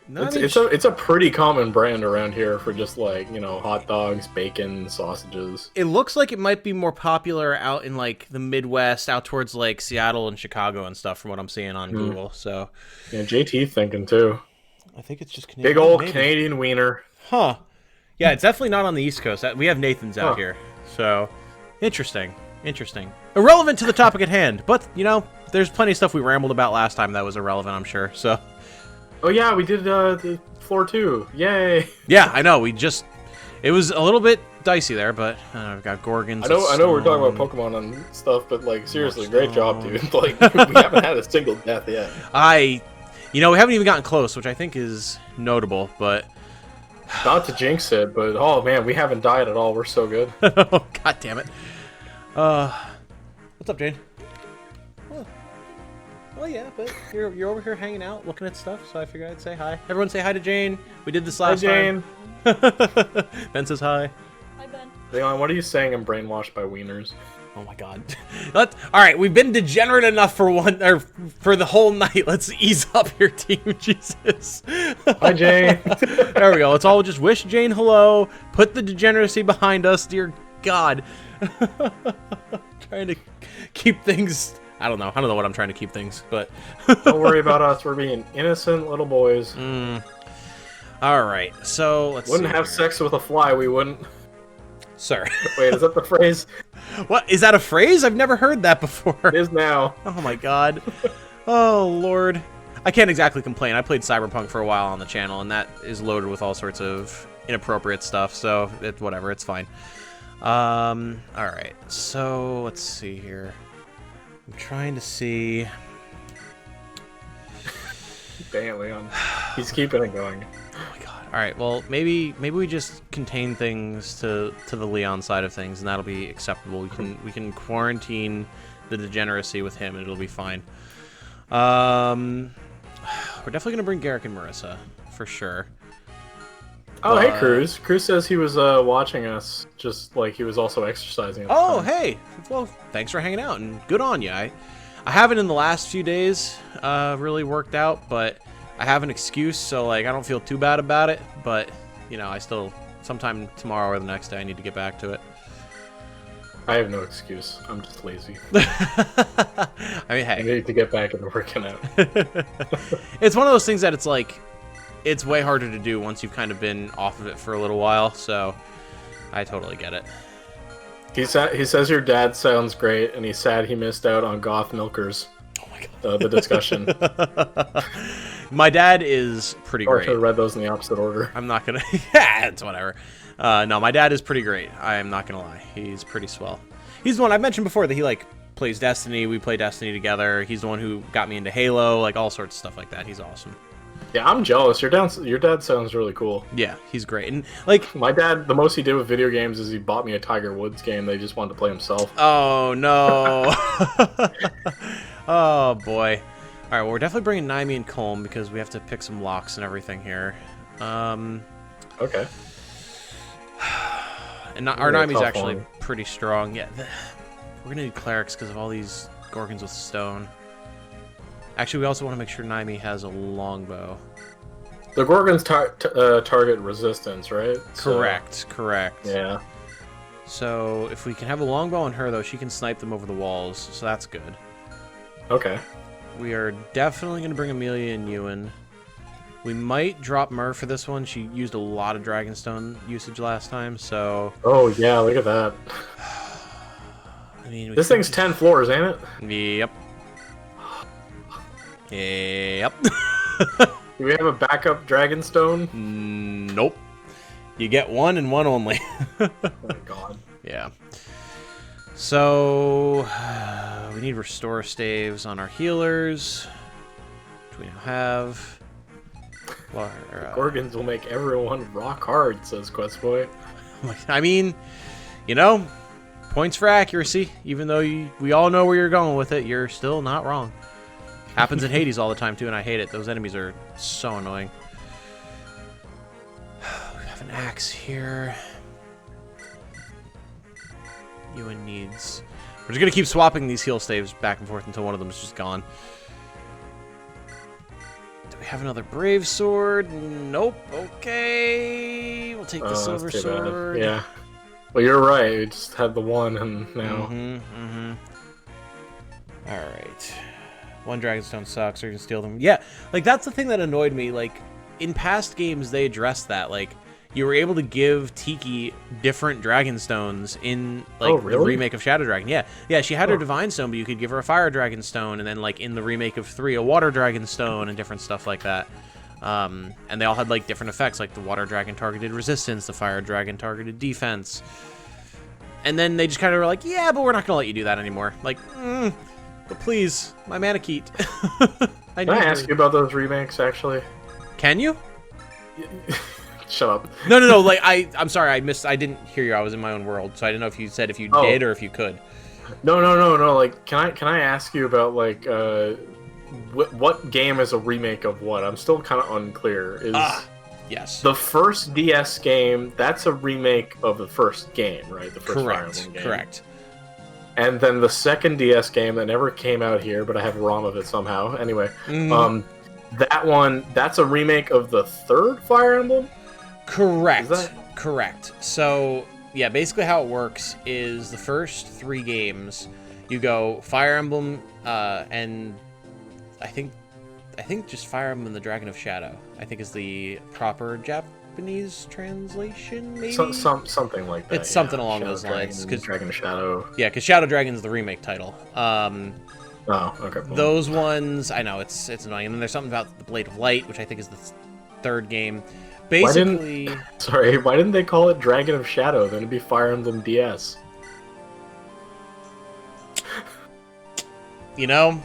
Speaker 2: no, I
Speaker 1: It's
Speaker 2: mean,
Speaker 1: it's a pretty common brand around here for just like, you know, hot dogs, bacon, sausages.
Speaker 2: it looks like it might be more popular out in like the Midwest, out towards like Seattle and Chicago and stuff, from what I'm seeing on Google. So
Speaker 1: Yeah, JT thinking too.
Speaker 2: I think it's just Canadian.
Speaker 1: Big old
Speaker 2: maybe.
Speaker 1: Canadian wiener.
Speaker 2: Huh. Yeah, it's definitely not on the East Coast. We have Nathan's out
Speaker 1: Huh.
Speaker 2: here. So, interesting. Irrelevant to the topic at hand, but, you know, there's plenty of stuff we rambled about last time that was irrelevant, I'm sure. So,
Speaker 1: Oh yeah, we did the floor 2. Yay!
Speaker 2: yeah, I know. It was a little bit dicey there, but we've got Gorgons.
Speaker 1: I know we're talking about Pokemon and stuff, but like seriously, great job, dude. Like we haven't had a single death yet.
Speaker 2: We haven't even gotten close, which I think is notable, but...
Speaker 1: Not to jinx it, but oh man, we haven't died at all. We're so good.
Speaker 2: Oh, God damn it. What's up, Jane? Well, yeah, but you're over here hanging out, looking at stuff, so I figured I'd say hi. Everyone say hi to Jane. We did this last
Speaker 1: Jane.
Speaker 2: time. Ben says hi.
Speaker 3: Hi, Ben.
Speaker 1: Leon, what are you saying? I'm brainwashed by wieners.
Speaker 2: Oh my God. All right, we've been degenerate enough for the whole night. Let's ease up here, team. Jesus.
Speaker 1: Hi, Jane.
Speaker 2: There we go. Let's all just wish Jane hello. Put the degeneracy behind us, dear God. Trying to keep things. I don't know what I'm trying to keep things, but
Speaker 1: Don't worry about us. We're being innocent little boys.
Speaker 2: all right. So let's
Speaker 1: Wouldn't
Speaker 2: see
Speaker 1: have
Speaker 2: here.
Speaker 1: sex with a fly. We wouldn't.
Speaker 2: Sir.
Speaker 1: Wait, is that the phrase?
Speaker 2: What is that a phrase? I've never heard that before.
Speaker 1: It is now.
Speaker 2: Oh my God. Oh Lord. I can't exactly complain. I played Cyberpunk for a while on the channel, and that is loaded with all sorts of inappropriate stuff. So whatever, it's fine. All right. So let's see here. I'm trying to see.
Speaker 1: Dang it, Leon. He's keeping it going.
Speaker 2: Oh my God. All right. Well, maybe we just contain things to the Leon side of things, and that'll be acceptable. We can quarantine the degeneracy with him, and it'll be fine. We're definitely gonna bring Garrick and Marissa for sure.
Speaker 1: Oh, hey, Cruz. Cruz says he was watching us, just like he was also exercising. At the
Speaker 2: Oh,
Speaker 1: time.
Speaker 2: hey. Well, thanks for hanging out, and good on you. I haven't in the last few days really worked out, but I have an excuse, so like I don't feel too bad about it. But you know, I still sometime tomorrow or the next day I need to get back to it.
Speaker 1: I have no excuse. I'm just lazy.
Speaker 2: I mean,
Speaker 1: I
Speaker 2: hey,
Speaker 1: need to get back into working out.
Speaker 2: it's one of those things that it's like it's way harder to do once you've kind of been off of it for a little while. So I totally get it.
Speaker 1: He says your dad sounds great, and he's sad he missed out on Goth Milkers.
Speaker 2: Oh my God.
Speaker 1: The discussion.
Speaker 2: My dad is pretty
Speaker 1: Or
Speaker 2: great.
Speaker 1: should have read those in the opposite order.
Speaker 2: I'm not gonna. Yeah, it's whatever. No, my dad is pretty great. I am not gonna lie. He's pretty swell. He's the one I mentioned before that he like plays Destiny. We play Destiny together. He's the one who got me into Halo, like all sorts of stuff like that. He's awesome.
Speaker 1: Yeah, I'm jealous. Your dad sounds really cool.
Speaker 2: Yeah, he's great. And like,
Speaker 1: My dad, the most he did with video games is he bought me a Tiger Woods game that he just wanted to play himself.
Speaker 2: oh no. Oh boy. All right, well we're definitely bringing Naimi and Colm because we have to pick some locks and everything here.
Speaker 1: Okay.
Speaker 2: And our
Speaker 1: Yeah,
Speaker 2: Naimi's
Speaker 1: tough
Speaker 2: actually
Speaker 1: one.
Speaker 2: pretty strong. Yeah, we're gonna need clerics because of all these Gorgons with stone. Actually, we also want to make sure Naimi has a longbow.
Speaker 1: The Gorgons target resistance, right? So,
Speaker 2: Correct.
Speaker 1: yeah.
Speaker 2: So if we can have a longbow on her, though, she can snipe them over the walls, so that's good.
Speaker 1: Okay.
Speaker 2: We are definitely going to bring Amelia and Ewan. We might drop Mer for this one. She used a lot of Dragonstone usage last time, so...
Speaker 1: Oh, yeah, look at that.
Speaker 2: I mean,
Speaker 1: this thing's 10 floors, ain't it?
Speaker 2: Yep. Yep.
Speaker 1: Do we have a backup Dragonstone?
Speaker 2: Nope. You get one and one only.
Speaker 1: Oh my god.
Speaker 2: Yeah. So, we need restore staves on our healers, which we now have. Well,
Speaker 1: Gorgons will make everyone rock hard, says Questboy.
Speaker 2: I mean, you know, points for accuracy. Even though we all know where you're going with it, you're still not wrong. Happens in Hades all the time, too, and I hate it. Those enemies are so annoying. We have an axe here. Ewan needs... We're just going to keep swapping these heal staves back and forth until one of them is just gone. Do we have another Brave Sword? Nope. Okay. We'll take the Silver Sword.
Speaker 1: Yeah. Well, you're right. We just had the one, and now...
Speaker 2: Alright. One Dragonstone sucks, or you can steal them. Yeah, like, that's the thing that annoyed me. Like, in past games, they addressed that. Like, you were able to give Tiki different Dragonstones in, like, the remake of Shadow Dragon. Yeah, yeah, she had her Divine Stone, but you could give her a Fire Dragonstone, and then, like, in the remake of 3, a Water Dragonstone, and different stuff like that. And they all had, like, different effects, like the Water Dragon targeted resistance, the Fire Dragon targeted defense. And then they just kind of were like, yeah, but we're not going to let you do that anymore. Like, but please, my Manakete.
Speaker 1: Can I ask you about those remakes, actually?
Speaker 2: Can you?
Speaker 1: Shut up.
Speaker 2: No, like, I'm sorry, I didn't hear you. I was in my own world, so I didn't know if you said if you did or if you could.
Speaker 1: No. Like, can I ask you about, like, what game is a remake of what? I'm still kind of unclear.
Speaker 2: Yes.
Speaker 1: The first DS game, that's a remake of the first game, right? The first Fire Emblem game.
Speaker 2: Correct.
Speaker 1: And then the second DS game that never came out here, but I have a ROM of it somehow. Anyway, that one, that's a remake of the third Fire Emblem?
Speaker 2: Correct. Correct. So, yeah, basically how it works is the first 3 games, you go Fire Emblem, and I think just Fire Emblem and the Dragon of Shadow, I think is the proper Japanese translation, maybe?
Speaker 1: Something like that.
Speaker 2: It's something along
Speaker 1: Shadow
Speaker 2: those lines.
Speaker 1: Dragon of Shadow.
Speaker 2: Yeah, because Shadow Dragon's the remake title.
Speaker 1: Oh, okay. Cool.
Speaker 2: Those ones, I know, it's annoying. And then there's something about the Blade of Light, which I think is the third game. Basically...
Speaker 1: why didn't they call it Dragon of Shadow? Then it'd be Fire Emblem DS.
Speaker 2: You know,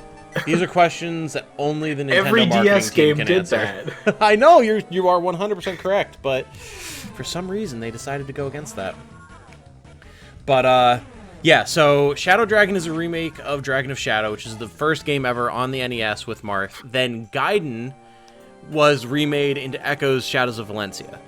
Speaker 2: these are questions that only the Nintendo
Speaker 1: Every
Speaker 2: marketing
Speaker 1: DS
Speaker 2: team
Speaker 1: game
Speaker 2: can
Speaker 1: did
Speaker 2: answer.
Speaker 1: that.
Speaker 2: I know, you are 100% correct, but for some reason they decided to go against that. But, yeah, so Shadow Dragon is a remake of Dragon of Shadow, which is the first game ever on the NES with Marth. Then Gaiden was remade into Echo's Shadows of Valencia.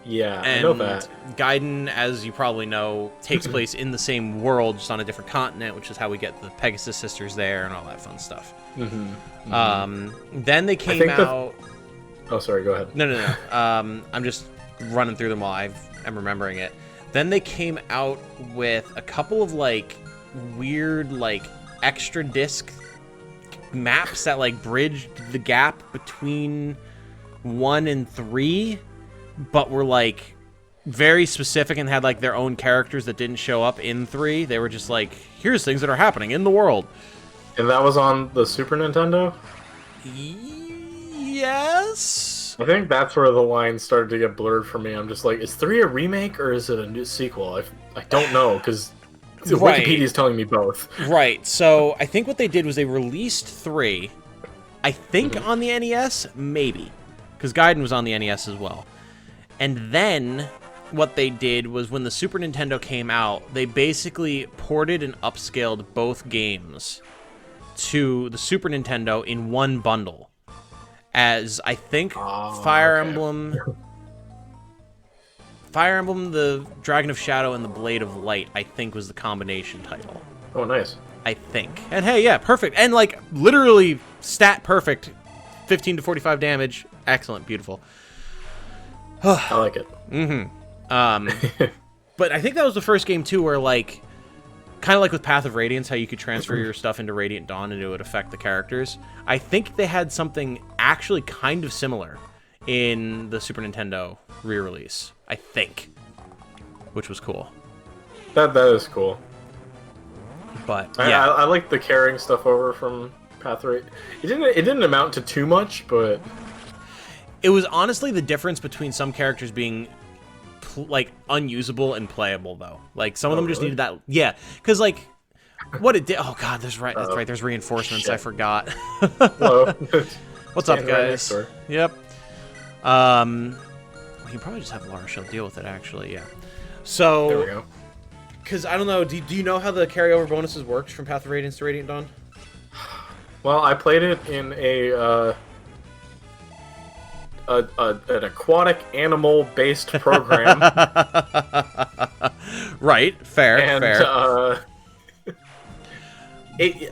Speaker 1: Yeah,
Speaker 2: and
Speaker 1: I know that.
Speaker 2: Gaiden, as you probably know, takes place in the same world, just on a different continent, which is how we get the Pegasus sisters there and all that fun stuff. Then they came out...
Speaker 1: Oh, sorry, go ahead.
Speaker 2: No. I'm just running through them while I'm remembering it. Then they came out with a couple of, like, weird, like, extra disc maps that, like, bridged the gap between 1 and 3, but were, like, very specific and had, like, their own characters that didn't show up in 3. They were just like, here's things that are happening in the world.
Speaker 1: And that was on the Super Nintendo?
Speaker 2: Yes?
Speaker 1: I think that's where the lines started to get blurred for me. I'm just like, is 3 a remake or is it a new sequel? I don't know, because Wikipedia's telling me both.
Speaker 2: Right, so I think what they did was they released 3, I think on the NES, maybe, because Gaiden was on the NES as well. And then what they did was when the Super Nintendo came out, they basically ported and upscaled both games to the Super Nintendo in one bundle. As I think Fire Emblem, the Dragon of Shadow, and the Blade of Light, I think was the combination title.
Speaker 1: Oh, nice.
Speaker 2: I think. And hey, yeah, perfect. And like literally stat perfect. 15 to 45 damage. Excellent, beautiful.
Speaker 1: I like it.
Speaker 2: But But I think that was the first game, too, where, like, kind of like with Path of Radiance, how you could transfer your stuff into Radiant Dawn and it would affect the characters. I think they had something actually kind of similar in the Super Nintendo re-release. I think. Which was cool.
Speaker 1: That is cool.
Speaker 2: But, yeah.
Speaker 1: I like the carrying stuff over from Path of Radiance. It didn't amount to too much, but...
Speaker 2: It was honestly the difference between some characters being... like unusable and playable though. Like some of them just needed that. Yeah, because like what it did. Oh god, that's right. There's reinforcements. Shit. I forgot.
Speaker 1: Hello.
Speaker 2: What's up, guys?
Speaker 1: Right
Speaker 2: yep. We can probably just have Lara Shell deal with it. Actually, yeah. So
Speaker 1: there we go.
Speaker 2: Because I don't know. Do you know how the carryover bonuses worked from Path of Radiance to Radiant Dawn?
Speaker 1: Well, I played it in an aquatic animal-based program.
Speaker 2: Right, fair,
Speaker 1: and,
Speaker 2: fair.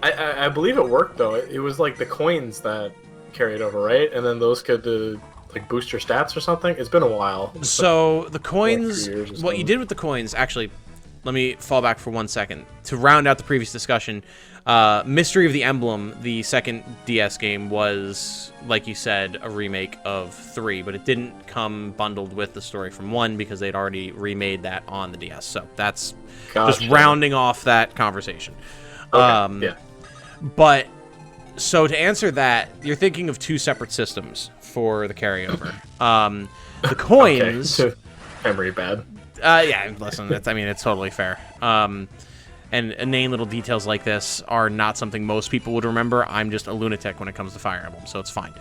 Speaker 1: I believe it worked, though. It was like the coins that carried over, right? And then those could like boost your stats or something. It's been a while.
Speaker 2: So the coins, what you did with the coins, actually, let me fall back for 1 second. To round out the previous discussion, Mystery of the Emblem, the second DS game, was, like you said, a remake of 3, but it didn't come bundled with the story from 1 because they'd already remade that on the DS. So that's just rounding off that conversation.
Speaker 1: Okay, yeah.
Speaker 2: But, so to answer that, you're thinking of 2 separate systems for the carryover. The coins...
Speaker 1: Okay. Memory bad.
Speaker 2: Yeah, listen, it's totally fair. And inane little details like this are not something most people would remember. I'm just a lunatic when it comes to Fire Emblem, so it's fine.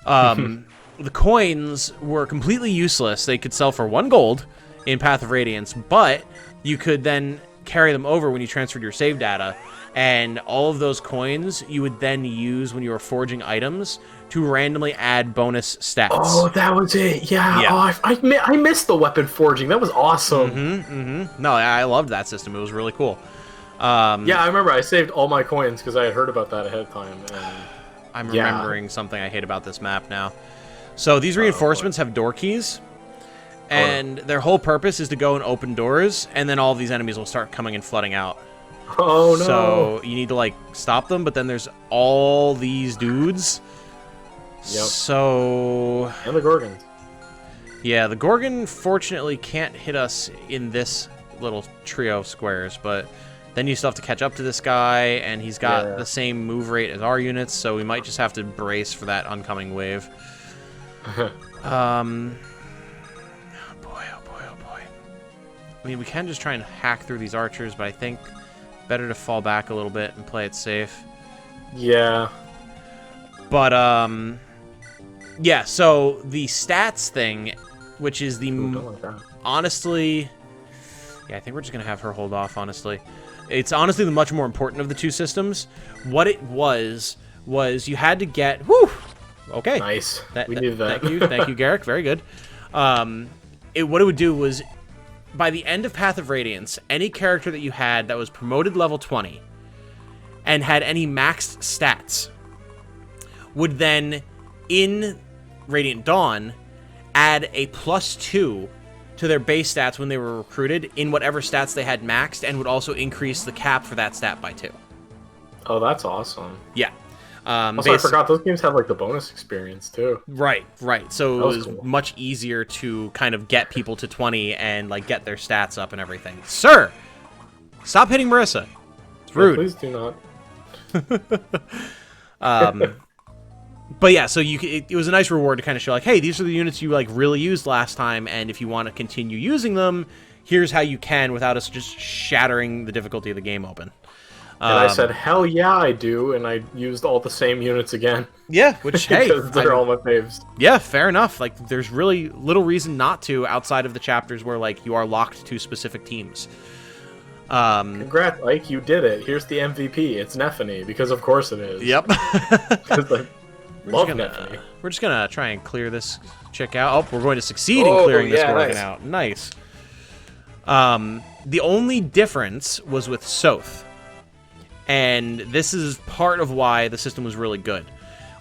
Speaker 2: The coins were completely useless. They could sell for 1 gold in Path of Radiance, but you could then carry them over when you transferred your save data, and all of those coins you would then use when you were forging items to randomly add bonus stats.
Speaker 1: Oh, that was it. Yeah. Oh, I missed the weapon forging. That was awesome.
Speaker 2: No, I loved that system. It was really cool.
Speaker 1: Yeah, I remember I saved all my coins because I had heard about that ahead of time. And
Speaker 2: I'm remembering something I hate about this map now. So these reinforcements have door keys, and their whole purpose is to go and open doors, and then all of these enemies will start coming and flooding out.
Speaker 1: Oh, no.
Speaker 2: So you need to, like, stop them, but then there's all these dudes.
Speaker 1: Yep.
Speaker 2: So...
Speaker 1: And the Gorgons.
Speaker 2: Yeah, the Gorgon, fortunately, can't hit us in this little trio of squares, but then you still have to catch up to this guy, and he's got the same move rate as our units, so we might just have to brace for that oncoming wave. Oh boy, oh boy, oh boy. I mean, we can just try and hack through these archers, but I think better to fall back a little bit and play it safe.
Speaker 1: Yeah.
Speaker 2: But, yeah, so the stats thing, which is the... honestly... Yeah, I think we're just going to have her hold off, honestly. It's honestly the much more important of the 2 systems. What it was you had to get... Whew! Okay.
Speaker 1: Nice. We needed that.
Speaker 2: Thank you, Garrick. Very good. What it would do was, by the end of Path of Radiance, any character that you had that was promoted level 20 and had any maxed stats would then, in Radiant Dawn, add a +2 to their base stats when they were recruited in whatever stats they had maxed, and would also increase the cap for that stat by 2.
Speaker 1: Oh, that's awesome.
Speaker 2: Yeah.
Speaker 1: Also, I forgot those games had like the bonus experience too.
Speaker 2: Right. So it was cool. Much easier to kind of get people to 20 and like get their stats up and everything. Sir, stop hitting Marissa. It's rude.
Speaker 1: Please do not.
Speaker 2: But yeah, so it was a nice reward to kind of show like, hey, these are the units you like really used last time, and if you want to continue using them, here's how you can without us just shattering the difficulty of the game open.
Speaker 1: And I said, hell yeah, I do, and I used all the same units again.
Speaker 2: Yeah, which, hey...
Speaker 1: because they're all my faves.
Speaker 2: Yeah, fair enough. Like, there's really little reason not to outside of the chapters where, like, you are locked to specific teams.
Speaker 1: Congrats, Ike, you did it. Here's the MVP. It's Nephany, because of course it is.
Speaker 2: Yep.
Speaker 1: Love Nephany.
Speaker 2: We're just gonna try and clear this chick out. Oh, we're going to succeed in clearing this Gorgon out. Nice. The only difference was with Soth. And this is part of why the system was really good.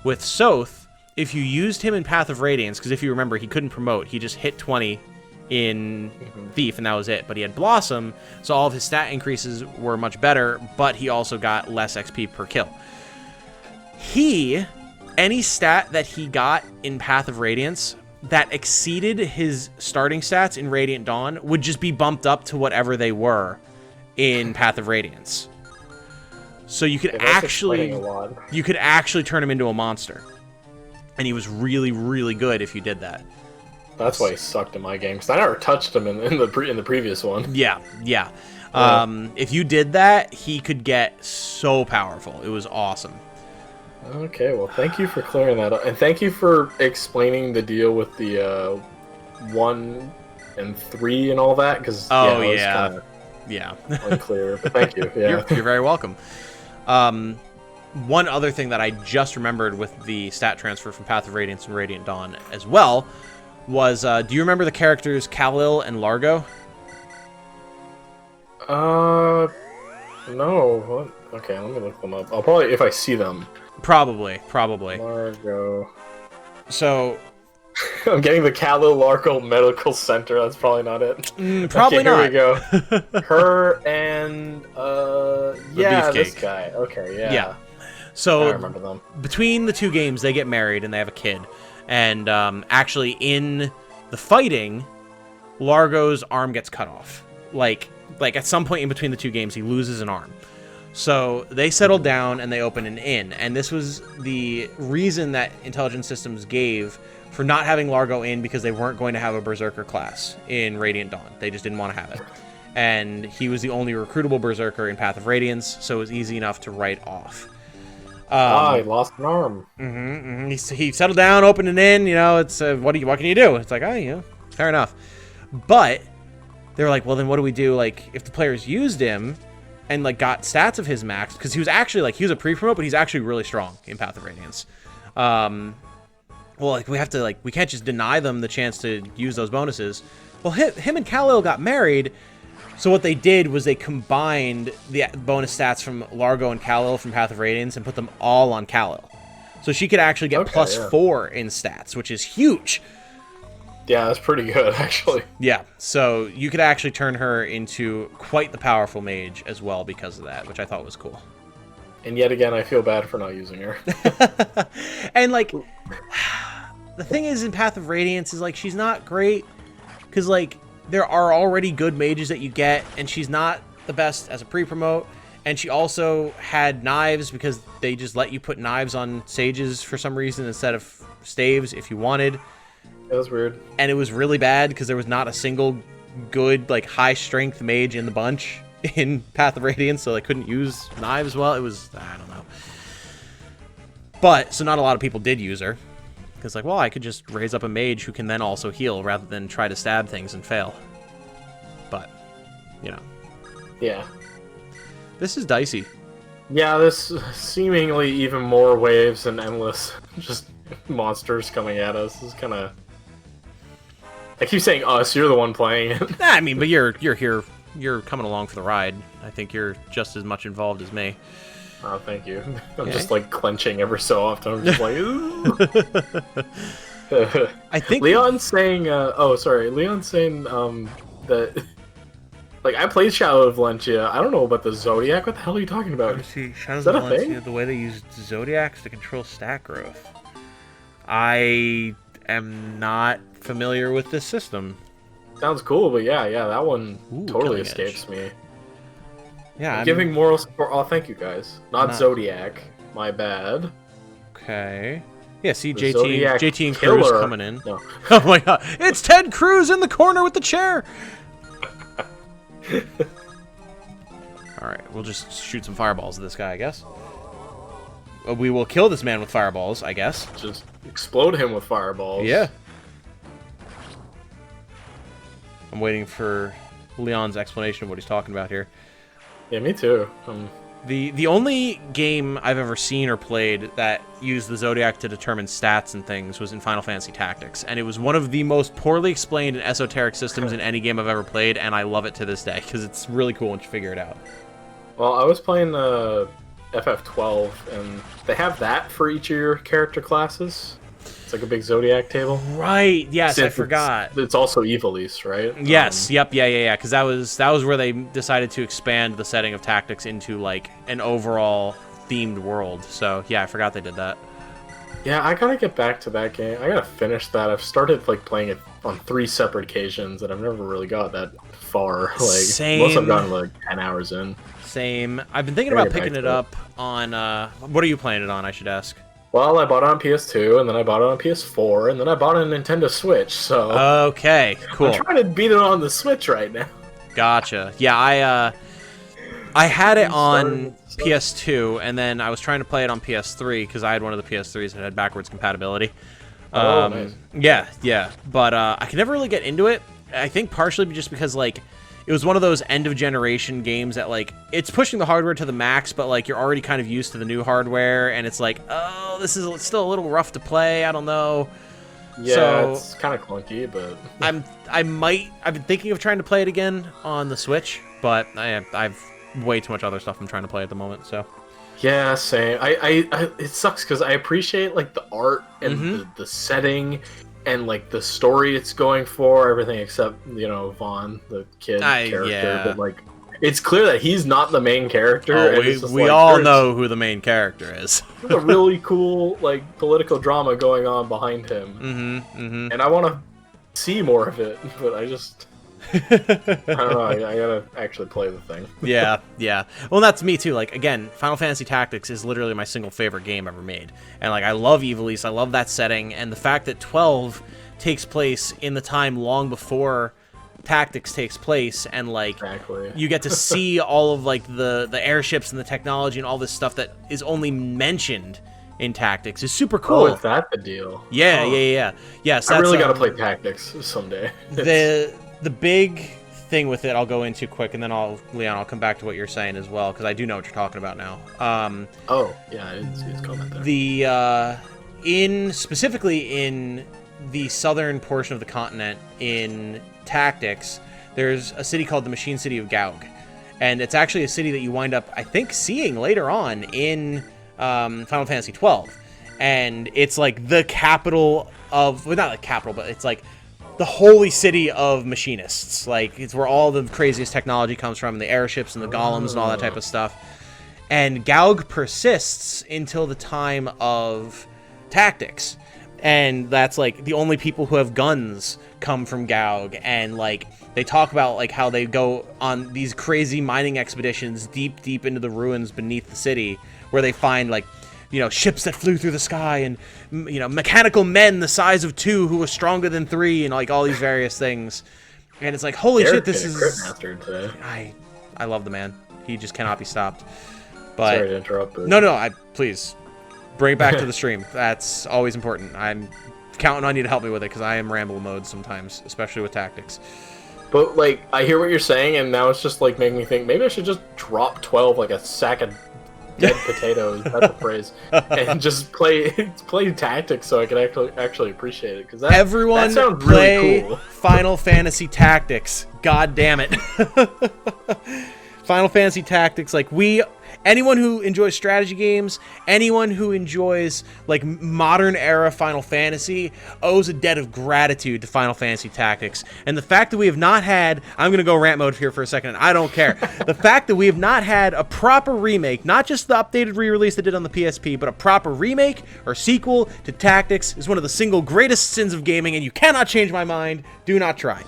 Speaker 2: With Soth, if you used him in Path of Radiance, because if you remember, he couldn't promote, he just hit 20 in Thief, and that was it. But he had Blossom, so all of his stat increases were much better, but he also got less XP per kill. Any stat that he got in Path of Radiance that exceeded his starting stats in Radiant Dawn would just be bumped up to whatever they were in Path of Radiance. So you could actually turn him into a monster. And he was really, really good if you did that.
Speaker 1: That's why he sucked in my game, because I never touched him in the previous one.
Speaker 2: Yeah. If you did that, he could get so powerful. It was awesome.
Speaker 1: Okay, well, thank you for clearing that up. And thank you for explaining the deal with the 1 and 3 and all that, because
Speaker 2: yeah.
Speaker 1: Unclear. But thank you. Yeah.
Speaker 2: You're very welcome. One other thing that I just remembered with the stat transfer from Path of Radiance and Radiant Dawn as well was, do you remember the characters Kal-Il and Largo?
Speaker 1: No. What? Okay, let me look them up. I'll probably, if I see them.
Speaker 2: Probably.
Speaker 1: Largo.
Speaker 2: So...
Speaker 1: I'm getting the Kal-Il Largo Medical Center. That's probably not it.
Speaker 2: Probably not.
Speaker 1: Here we go. Her and, this guy. Okay,
Speaker 2: Yeah. So,
Speaker 1: I remember them.
Speaker 2: Between the two games, they get married and they have a kid. And actually, in the fighting, Largo's arm gets cut off. Like at some point in between the two games, he loses an arm. So they settled down and they opened an inn. And this was the reason that Intelligent Systems gave for not having Largo in, because they weren't going to have a Berserker class in Radiant Dawn. They just didn't want to have it. And he was the only recruitable Berserker in Path of Radiance, so it was easy enough to write off.
Speaker 1: He lost an arm.
Speaker 2: He settled down, opened an inn. It's what can you do? It's like, fair enough. But they were like, well, then what do we do? Like, if the players used him and like got stats of his max, because he was actually he was a pre-promote, but he's actually really strong in Path of Radiance. Well, we can't just deny them the chance to use those bonuses. Well, him and Kal-Il got married. So what they did was they combined the bonus stats from Largo and Kal-Il from Path of Radiance and put them all on Kal-Il. So she could actually get +4 in stats, which is huge.
Speaker 1: Yeah, that's pretty good, actually.
Speaker 2: Yeah, so you could actually turn her into quite the powerful mage as well because of that, which I thought was cool.
Speaker 1: And yet again, I feel bad for not using her.
Speaker 2: And, the thing is in Path of Radiance is, she's not great because, there are already good mages that you get, and she's not the best as a pre-promote, and she also had knives because they just let you put knives on sages for some reason instead of staves if you wanted.
Speaker 1: That was weird. And
Speaker 2: it was really bad because there was not a single good, high-strength mage in the bunch in Path of Radiance, so they couldn't use knives well. It was, I don't know. But, so not a lot of people did use her. Because, I could just raise up a mage who can then also heal rather than try to stab things and fail. But,
Speaker 1: Yeah.
Speaker 2: This is dicey.
Speaker 1: Yeah, this seemingly even more waves and endless just monsters coming at us is kind of... I keep saying us, you're the one playing it.
Speaker 2: But you're here, you're coming along for the ride. I think you're just as much involved as me.
Speaker 1: Oh, thank you. I'm just clenching ever so often. I'm just ooh.
Speaker 2: I think
Speaker 1: Leon's saying, Leon's saying that, I played Shadow of Valencia. I don't know about the Zodiac. What the hell are you talking about?
Speaker 2: See, Shadow of Valencia, the way they use Zodiacs to control stat growth. I am not familiar with this system.
Speaker 1: Sounds cool, but yeah, that one totally escapes me.
Speaker 2: Yeah,
Speaker 1: I'm giving moral support. Oh, thank you guys. Not Zodiac. My bad.
Speaker 2: Okay. Yeah, see,
Speaker 1: The
Speaker 2: JT and Cruz
Speaker 1: killer.
Speaker 2: coming in.
Speaker 1: No.
Speaker 2: Oh my god. It's Ted Cruz in the corner with the chair! Alright, we'll just shoot some fireballs at this guy, I guess. We will kill this man with fireballs, I guess.
Speaker 1: Just explode him with fireballs.
Speaker 2: Yeah. I'm waiting for Leon's explanation of what he's talking about here.
Speaker 1: Yeah, me too.
Speaker 2: The only game I've ever seen or played that used the Zodiac to determine stats and things was in Final Fantasy Tactics, and it was one of the most poorly explained and esoteric systems in any game I've ever played, and I love it to this day, because it's really cool once you figure it out.
Speaker 1: Well, I was playing FF12, and they have that for each of your character classes. It's like a big zodiac table.
Speaker 2: Right. Yes, I
Speaker 1: Since
Speaker 2: forgot.
Speaker 1: It's also Evilise, right?
Speaker 2: Yes. Yep. Yeah. Because that was where they decided to expand the setting of Tactics into like an overall themed world. So yeah, I forgot they did that.
Speaker 1: Yeah, I gotta get back to that game. I gotta finish that. I've started like playing it on 3 separate occasions, and I've never really got that far. Like,
Speaker 2: Same.
Speaker 1: Most I've gotten like 10 hours in.
Speaker 2: Same. I've been thinking about picking it up on. What are you playing it on? I should ask.
Speaker 1: Well, I bought it on PS2, and then I bought it on PS4, and then I bought it on Nintendo Switch, so...
Speaker 2: Okay, cool.
Speaker 1: I'm trying to beat it on the Switch right now.
Speaker 2: Gotcha. Yeah, I had it on PS2, and then I was trying to play it on PS3, because I had one of the PS3s that had backwards compatibility.
Speaker 1: Nice.
Speaker 2: Yeah. But I could never really get into it. I think partially just because, like, it was one of those end-of-generation games that, like, it's pushing the hardware to the max, but, like, you're already kind of used to the new hardware, and it's like, oh, this is still a little rough to play, I don't know.
Speaker 1: Yeah,
Speaker 2: so,
Speaker 1: it's kind of clunky, but...
Speaker 2: I've been thinking of trying to play it again on the Switch, but I've way too much other stuff I'm trying to play at the moment, so...
Speaker 1: Yeah, same. It sucks, because I appreciate, like, the art and the setting... And, like, the story it's going for, everything except, you know, Vaughn, the kid character.
Speaker 2: Yeah.
Speaker 1: But, like, it's clear that he's not the main character.
Speaker 2: Oh, we all know who the main character is.
Speaker 1: There's a really cool, like, political drama going on behind him. And I want to see more of it, but I just... I don't know, I gotta actually play the thing.
Speaker 2: Yeah. Well, that's me too. Like, again, Final Fantasy Tactics is literally my single favorite game ever made. And, like, I love Evilise, I love that setting, and the fact that 12 takes place in the time long before Tactics takes place, and, like, you get to see all of, like, the airships and the technology and all this stuff that is only mentioned in Tactics is super cool.
Speaker 1: Oh, is that the deal?
Speaker 2: Yeah. Yes,
Speaker 1: I really gotta play Tactics someday.
Speaker 2: The big thing with it, I'll go into quick, and then Leon, I'll come back to what you're saying as well, because I do know what you're talking about now.
Speaker 1: Oh, yeah, it's comment there.
Speaker 2: Specifically in the southern portion of the continent in Tactics, there's a city called the Machine City of Gaug, and it's actually a city that you wind up, I think, seeing later on in Final Fantasy 12, and it's like the capital of, well, not the capital, but it's like the holy city of machinists. Like, it's where all the craziest technology comes from, and the airships and the golems and all that type of stuff. And Gaug persists until the time of Tactics. And that's, like, the only people who have guns come from Gaug. And, like, they talk about, like, how they go on these crazy mining expeditions deep into the ruins beneath the city, where they find, like, you know, ships that flew through the sky, and, you know, mechanical men the size of 2 who were stronger than 3, and, like, all these various things. And it's like, holy shit, this is... I love the man. He just cannot be stopped. But
Speaker 1: sorry to interrupt. But...
Speaker 2: No, please bring it back to the stream. That's always important. I'm counting on you to help me with it, because I am ramble mode sometimes, especially with Tactics.
Speaker 1: But, like, I hear what you're saying, and now it's just, like, making me think, maybe I should just drop 12 like a sack of dead potatoes, that's a phrase, and just play Tactics so I can actually appreciate it, because that sounds really cool.
Speaker 2: Final Fantasy Tactics, god damn it. Final Fantasy Tactics, like, anyone who enjoys strategy games, anyone who enjoys, like, modern era Final Fantasy owes a debt of gratitude to Final Fantasy Tactics. And the fact that we have not had, I'm going to go rant mode here for a second, I don't care. The fact that we have not had a proper remake, not just the updated re-release they did on the PSP, but a proper remake or sequel to Tactics is one of the single greatest sins of gaming, and you cannot change my mind. Do not try.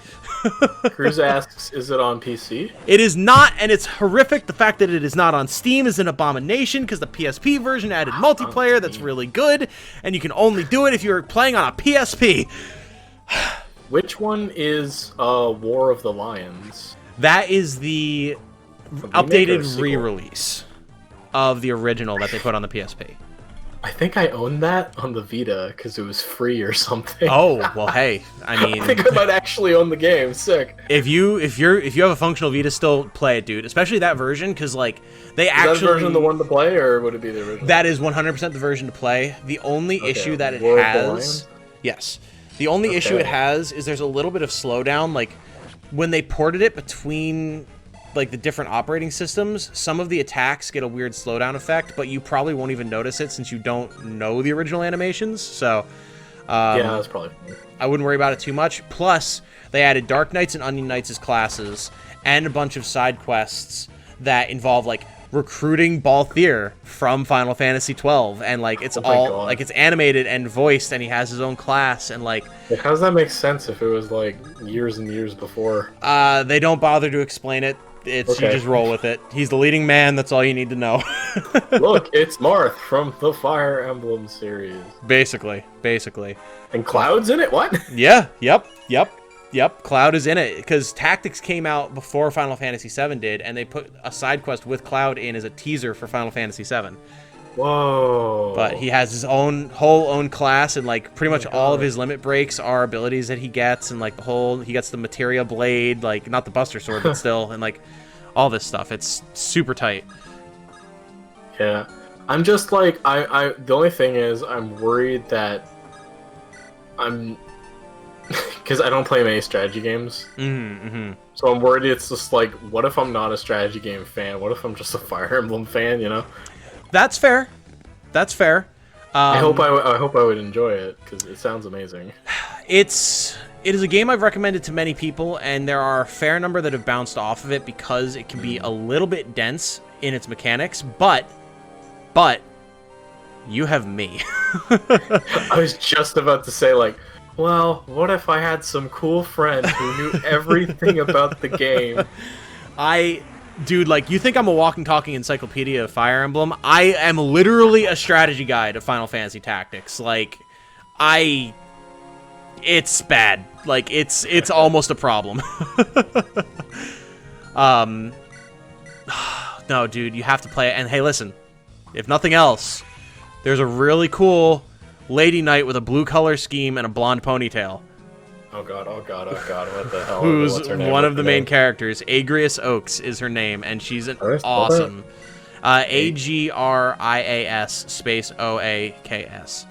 Speaker 1: Cruz asks, is it on PC?
Speaker 2: It is not, and it's horrific. The fact that it is not on Steam is an abomination, because the PSP version added multiplayer that's really good, and you can only do it if you're playing on a PSP.
Speaker 1: Which one is War of the Lions?
Speaker 2: That is the updated re-release of the original that they put on the PSP.
Speaker 1: I think I owned that on the Vita because it was free or something.
Speaker 2: Oh, well, hey, I mean,
Speaker 1: I think I might actually own the game. Sick.
Speaker 2: If you have a functional Vita, still play it, dude. Especially that version, because, like, they actually...
Speaker 1: Is that version the one to play, or would it be the original?
Speaker 2: That is 100% the version to play. The only issue that it has... Yes. The only issue it has is there's a little bit of slowdown. Like, when they ported it between, like, the different operating systems, some of the attacks get a weird slowdown effect, but you probably won't even notice it since you don't know the original animations. So,
Speaker 1: Yeah, that's probably fun.
Speaker 2: I wouldn't worry about it too much. Plus, they added Dark Knights and Onion Knights as classes, and a bunch of side quests that involve like recruiting Balthier from Final Fantasy 12, and like it's all like it's animated and voiced, and he has his own class, and like
Speaker 1: how does that make sense if it was like years and years before?
Speaker 2: They don't bother to explain it. It's you just roll with it. He's the leading man. That's all you need to know.
Speaker 1: Look, it's Marth from the Fire Emblem series.
Speaker 2: Basically.
Speaker 1: And Cloud's in it? What?
Speaker 2: Yeah. Yep. Cloud is in it because Tactics came out before Final Fantasy VII did, and they put a side quest with Cloud in as a teaser for Final Fantasy VII.
Speaker 1: Whoa.
Speaker 2: But he has his whole own class, and like pretty much all of his limit breaks are abilities that he gets, and like he gets the Materia Blade, like not the Buster Sword, but still, and like all this stuff. It's super tight.
Speaker 1: Yeah. I'm just like, the only thing is I'm worried that because I don't play many strategy games. So I'm worried it's just like, what if I'm not a strategy game fan? What if I'm just a Fire Emblem fan, you know?
Speaker 2: That's fair.
Speaker 1: I hope I would enjoy it because it sounds amazing.
Speaker 2: It is a game I've recommended to many people, and there are a fair number that have bounced off of it because it can be a little bit dense in its mechanics, but you have me.
Speaker 1: I was just about to say, like, well, what if I had some cool friend who knew everything about the game?
Speaker 2: Dude, like, you think I'm a walking, talking encyclopedia of Fire Emblem? I am literally a strategy guide of Final Fantasy Tactics. Like, it's bad. Like, it's almost a problem. No, dude, you have to play it. And hey, listen, if nothing else, there's a really cool lady knight with a blue color scheme and a blonde ponytail.
Speaker 1: Oh god, what the hell?
Speaker 2: Who's
Speaker 1: What's her name?
Speaker 2: one of the main characters. Agrias Oaks is her name, and she's an awesome. Agrias space OAKS.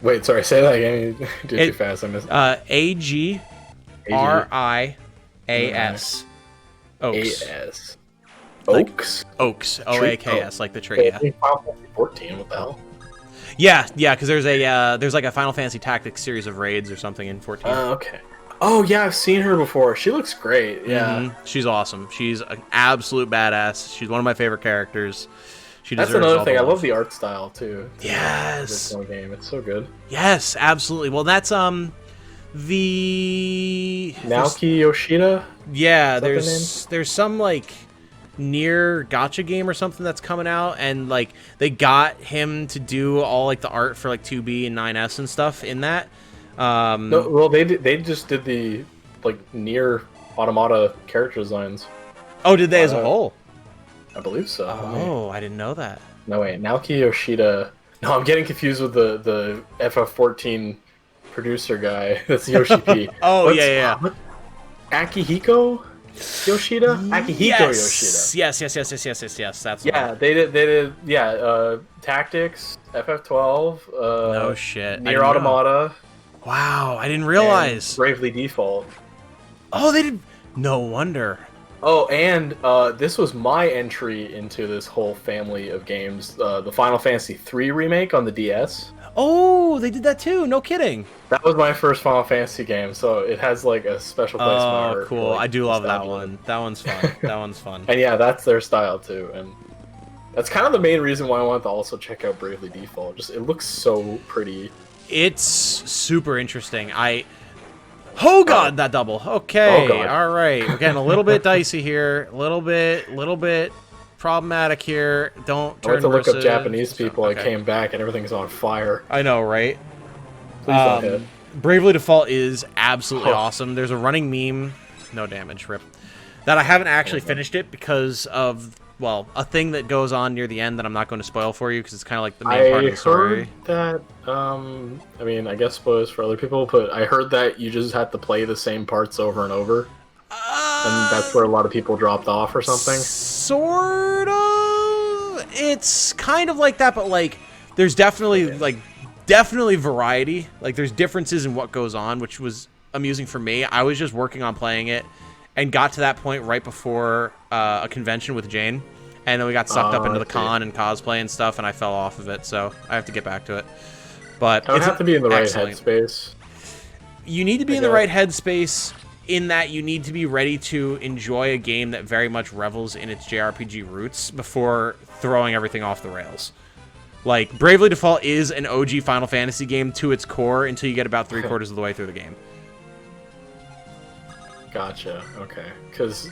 Speaker 1: Wait, sorry, say that again. You did too fast. I missed.
Speaker 2: AGRIAS. Oaks.
Speaker 1: AS.
Speaker 2: Oaks.
Speaker 1: Oaks.
Speaker 2: Oaks. OAKS, like the tree. Yeah.
Speaker 1: Final Fantasy 14. What the hell?
Speaker 2: Yeah, because there's like a Final Fantasy Tactics series of raids or something in 14.
Speaker 1: Okay. Oh yeah, I've seen her before. She looks great. Yeah.
Speaker 2: She's awesome. She's an absolute badass. She's one of my favorite characters.
Speaker 1: That's another thing. I love the art style too.
Speaker 2: Yes.
Speaker 1: Game. It's so good.
Speaker 2: Yes, absolutely. Well, that's the
Speaker 1: Naoki Yoshida.
Speaker 2: Yeah, there's some like near gacha game or something that's coming out, and like they got him to do all like the art for like 2B and 9S and stuff in that.
Speaker 1: No, well, they just did the like near Automata character designs.
Speaker 2: Oh, did they as a whole?
Speaker 1: I believe so.
Speaker 2: Oh, I didn't know that.
Speaker 1: No, wait, Naoki Yoshida. No, I'm getting confused with the FF14 producer guy. That's Yoshi P.
Speaker 2: Yeah.
Speaker 1: Akihiko Yoshida? Akihiko Yoshida.
Speaker 2: Yes. That's
Speaker 1: they did Tactics, FF12,
Speaker 2: no shit.
Speaker 1: Nier Automata.
Speaker 2: Wow, I didn't realize.
Speaker 1: Bravely Default.
Speaker 2: Oh, they did. No wonder.
Speaker 1: Oh, and this was my entry into this whole family of games. The Final Fantasy III remake on the DS.
Speaker 2: Oh, they did that too. No kidding.
Speaker 1: That was my first Final Fantasy game, so it has like a special place in my heart.
Speaker 2: Oh, cool.
Speaker 1: Like,
Speaker 2: I do love that one. That one's fun.
Speaker 1: And yeah, that's their style too. And that's kind of the main reason why I wanted to also check out Bravely Default. Just it looks so pretty.
Speaker 2: It's super interesting. Oh god, that double. Okay, all right. We're getting a little bit dicey here. A little bit problematic here. Don't turn.
Speaker 1: I went to look up Japanese people. Okay. I came back and everything's on fire.
Speaker 2: I know, right?
Speaker 1: Please don't hit.
Speaker 2: Bravely Default is absolutely awesome. There's a running meme, no damage, rip, that I haven't actually finished it because of, well, a thing that goes on near the end that I'm not going to spoil for you because it's kind of like the main part of the story.
Speaker 1: I heard that, I mean, I guess spoilers for other people, but I heard that you just have to play the same parts over and over. And that's where a lot of people dropped off or something?
Speaker 2: Sort of. It's kind of like that, but like, there's definitely, definitely variety. Like, there's differences in what goes on, which was amusing for me. I was just working on playing it and got to that point right before a convention with Jane. And then we got sucked up into the
Speaker 1: I see.
Speaker 2: con and cosplay and stuff, and I fell off of it, so I have to get back to it. But
Speaker 1: I would have to be in the right
Speaker 2: excellent.
Speaker 1: headspace.
Speaker 2: You need to be in the right headspace in that you need to be ready to enjoy a game that very much revels in its JRPG roots before throwing everything off the rails. Like, Bravely Default is an OG Final Fantasy game to its core until you get about 3/4 of the way through the game.
Speaker 1: Gotcha. Okay. Because,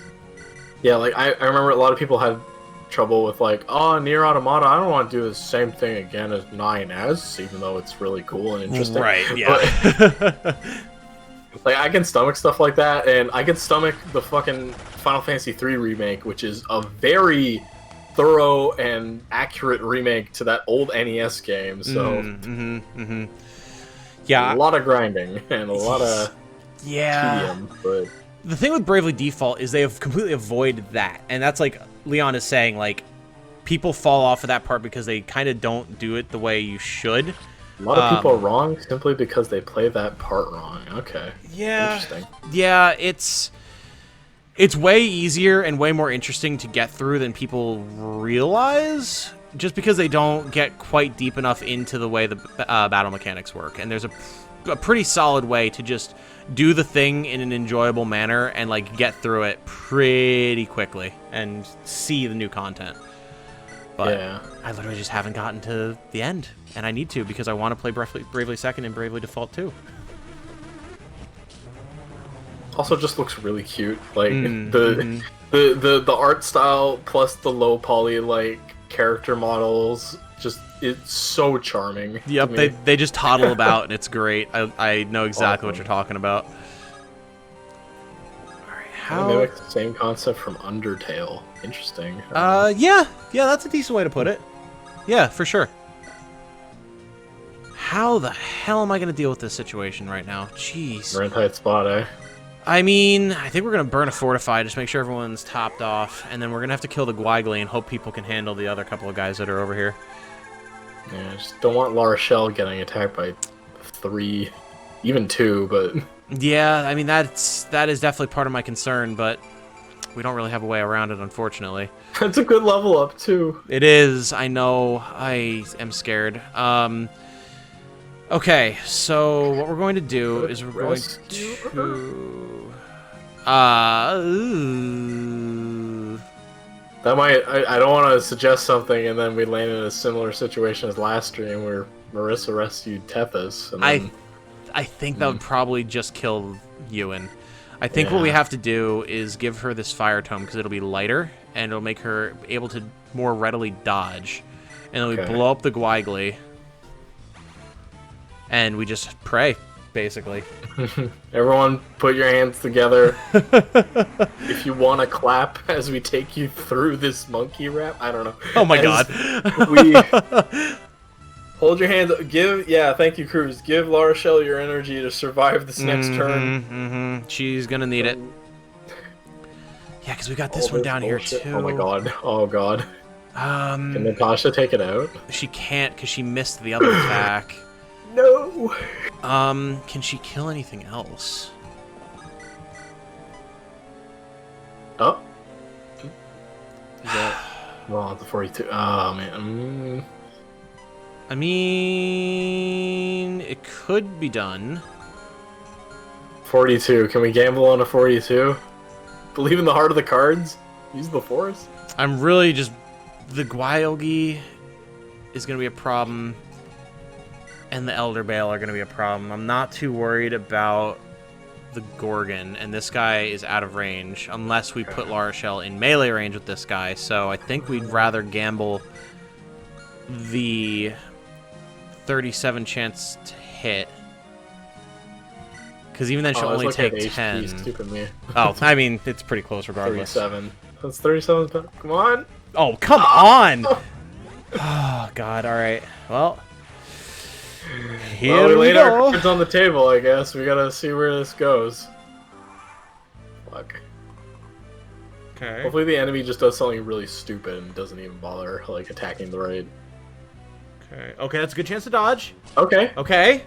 Speaker 1: yeah, like, I remember a lot of people had trouble with, like, oh, Nier Automata, I don't want to do the same thing again as 9S, even though it's really cool and interesting.
Speaker 2: Right, yeah.
Speaker 1: But, like, I can stomach stuff like that, and I can stomach the fucking Final Fantasy III remake, which is a very thorough and accurate remake to that old NES game, so...
Speaker 2: Yeah.
Speaker 1: A lot of grinding, and a lot of tedium, but...
Speaker 2: The thing with Bravely Default is they have completely avoided that, and that's like Leon is saying, like, people fall off of that part because they kind of don't do it the way you should.
Speaker 1: A lot of people are wrong simply because they play that part wrong. Okay.
Speaker 2: Yeah.
Speaker 1: Interesting.
Speaker 2: Yeah, it's way easier and way more interesting to get through than people realize, just because they don't get quite deep enough into the way the battle mechanics work. And there's a pretty solid way to just do the thing in an enjoyable manner and, like, get through it pretty quickly and see the new content. But
Speaker 1: yeah.
Speaker 2: I literally just haven't gotten to the end, and I need to because I want to play Bravely Second and Bravely Default 2.
Speaker 1: Also, just looks really cute. Like the art style plus the low poly like character models, just it's so charming.
Speaker 2: Yep, they just toddle about and it's great. I know exactly what you're talking about. How...
Speaker 1: Maybe like the same concept from Undertale. Interesting.
Speaker 2: Yeah, that's a decent way to put it. Yeah, for sure. How the hell am I going to deal with this situation right now? Jeez.
Speaker 1: We're in a tight spot, eh?
Speaker 2: I mean, I think we're going to burn a Fortify, just make sure everyone's topped off, and then we're going to have to kill the Gwaigli and hope people can handle the other couple of guys that are over here.
Speaker 1: Yeah, just don't want La Rochelle getting attacked by 3, even 2, but...
Speaker 2: Yeah, I mean, that is definitely part of my concern, but we don't really have a way around it, unfortunately.
Speaker 1: It's a good level up, too.
Speaker 2: It is, I know. I am scared. Okay, so what we're going to do is we're going to...
Speaker 1: That might... I don't want to suggest something and then we land in a similar situation as last stream where Marissa rescued Tethys. And then...
Speaker 2: I think that would probably just kill Ewan. I think what we have to do is give her this Fire Tome because it'll be lighter and it'll make her able to more readily dodge. And then we blow up the Gwaigli. And we just pray, basically.
Speaker 1: Everyone put your hands together. If you want to clap as we take you through this monkey rap. I don't know.
Speaker 2: Oh my god.
Speaker 1: Hold your hands up. Thank you, Cruz. Give La Rochelle your energy to survive this next turn.
Speaker 2: She's gonna need it. Yeah, because we got this one down here, too.
Speaker 1: Oh my god. Oh god. Can Natasha take it out?
Speaker 2: She can't, because she missed the other attack.
Speaker 1: No!
Speaker 2: Can she kill anything else?
Speaker 1: Oh. Is that... Well, the 42. Oh, man.
Speaker 2: I mean, it could be done.
Speaker 1: 42. Can we gamble on a 42? Believe in the heart of the cards? Use the force?
Speaker 2: I'm really just... The Gwailgi is going to be a problem. And the Elder Bale are going to be a problem. I'm not too worried about the Gorgon. And this guy is out of range. Unless we put La Rochelle in melee range with this guy. So I think we'd rather gamble the 37 chance to hit. Because even then she'll only take 10. Oh, I mean, it's pretty close regardless.
Speaker 1: 37. That's 37. Come on.
Speaker 2: Oh, come on! Oh, God. All right. Well, here
Speaker 1: we
Speaker 2: we
Speaker 1: laid our
Speaker 2: go.
Speaker 1: cards on the table, I guess. We gotta see where this goes. Fuck.
Speaker 2: Okay.
Speaker 1: Hopefully the enemy just does something really stupid and doesn't even bother, like, attacking the raid.
Speaker 2: Okay. Okay, that's a good chance to dodge.
Speaker 1: Okay.
Speaker 2: Okay.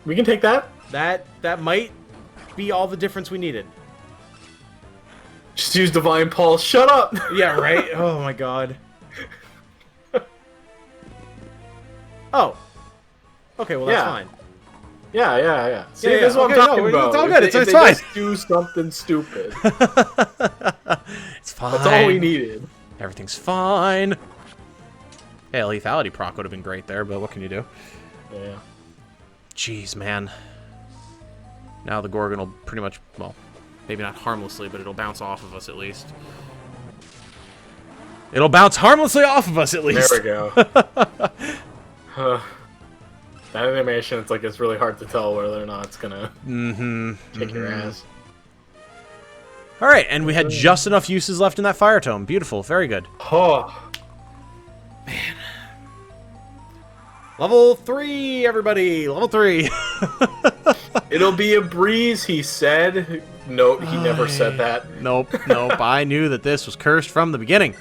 Speaker 1: We can take that.
Speaker 2: That might be all the difference we needed.
Speaker 1: Just use Divine Pulse. Shut up!
Speaker 2: Yeah, right? Oh my god. Oh. Okay, well that's fine.
Speaker 1: Yeah. See,
Speaker 2: Yeah,
Speaker 1: this is what
Speaker 2: okay,
Speaker 1: I'm talking
Speaker 2: no,
Speaker 1: about.
Speaker 2: it's all good,
Speaker 1: If
Speaker 2: it's
Speaker 1: they
Speaker 2: fine.
Speaker 1: just do something stupid.
Speaker 2: It's fine.
Speaker 1: That's all we needed.
Speaker 2: Everything's fine. Hey, a lethality proc would have been great there, but what can you do?
Speaker 1: Yeah.
Speaker 2: Jeez, man. Now the Gorgon will pretty much, well, maybe not harmlessly, but it'll bounce off of us at least. It'll bounce harmlessly off of us at least.
Speaker 1: There we go. That animation, it's like it's really hard to tell whether or not it's gonna kick your ass.
Speaker 2: All right, and we had just enough uses left in that fire tome. Beautiful, very good.
Speaker 1: Oh.
Speaker 2: Level 3, everybody! Level 3!
Speaker 1: It'll be a breeze, he said. Note, he never said that.
Speaker 2: Nope. I knew that this was cursed from the beginning.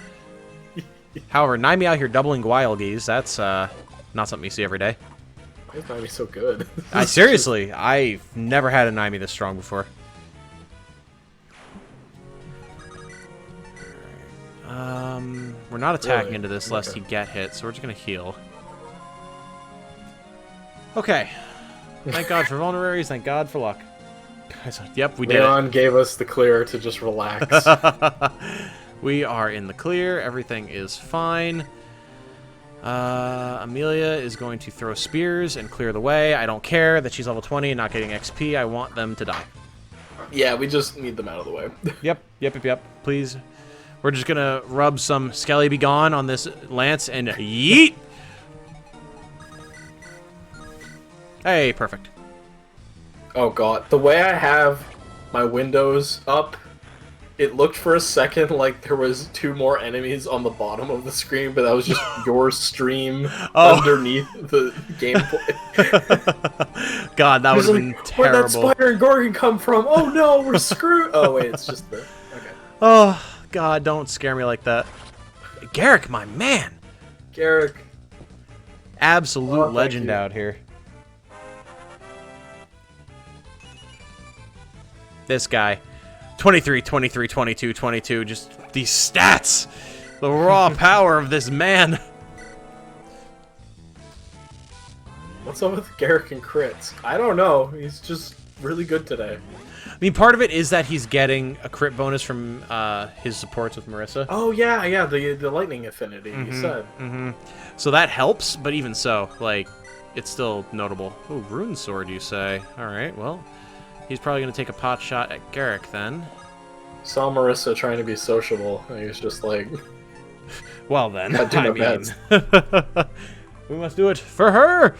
Speaker 2: However, Naimi out here doubling Guilgies, that's not something you see every day.
Speaker 1: Why is Naimi so good?
Speaker 2: Seriously, I've never had a Naimi this strong before. We're not attacking into this lest he get hit, so we're just gonna heal. Okay. Thank God for vulneraries, thank God for luck. Yep, we did
Speaker 1: Leon gave us the clear to just relax.
Speaker 2: We are in the clear, everything is fine. Amelia is going to throw spears and clear the way. I don't care that she's level 20 and not getting XP, I want them to die.
Speaker 1: Yeah, we just need them out of the way.
Speaker 2: Yep. Please. We're just gonna rub some Skelly Be Gone on this lance and yeet! Hey, perfect.
Speaker 1: Oh god, the way I have my windows up, it looked for a second like there was 2 more enemies on the bottom of the screen, but that was just your stream underneath the gameplay.
Speaker 2: God, that would have been terrible.
Speaker 1: Where'd that spider and Gorgon come from? Oh no, we're screwed! Oh wait, it's just the... Okay.
Speaker 2: Oh, God, don't scare me like that. Garrick, my man!
Speaker 1: Garrick.
Speaker 2: Absolute legend out here. This guy. 23, 23, 22, 22. Just these stats. The raw power of this man.
Speaker 1: What's up with Garrick and crits? I don't know. He's just really good today.
Speaker 2: I mean, part of it is that he's getting a crit bonus from his supports with Marissa.
Speaker 1: Oh, yeah, the lightning affinity, you said.
Speaker 2: So that helps, but even so, like, it's still notable. Oh, rune sword, you say? Alright, well, he's probably going to take a pot shot at Garrick, then.
Speaker 1: Saw Marissa trying to be sociable, and he was just like...
Speaker 2: Well, then,
Speaker 1: I mean...
Speaker 2: we must do it for her!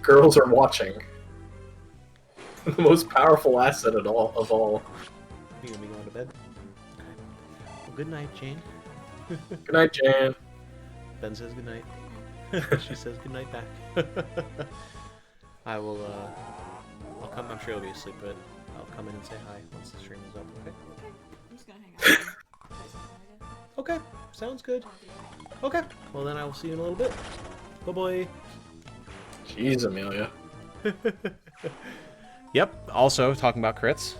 Speaker 1: Girls are watching. The most powerful asset of all.
Speaker 2: You gonna be going to bed? Well, good night, Jane.
Speaker 1: Good night, Jan.
Speaker 2: Ben says good night. She says good night back. I will, I'll come, I'm sure you'll be asleep, but I'll come in and say hi once the stream is up, okay?
Speaker 3: I'm just gonna hang out.
Speaker 2: Okay, sounds good. Okay, well then I will see you in a little bit. Bye-bye.
Speaker 1: Jeez, Amelia.
Speaker 2: Yep, also, talking about crits,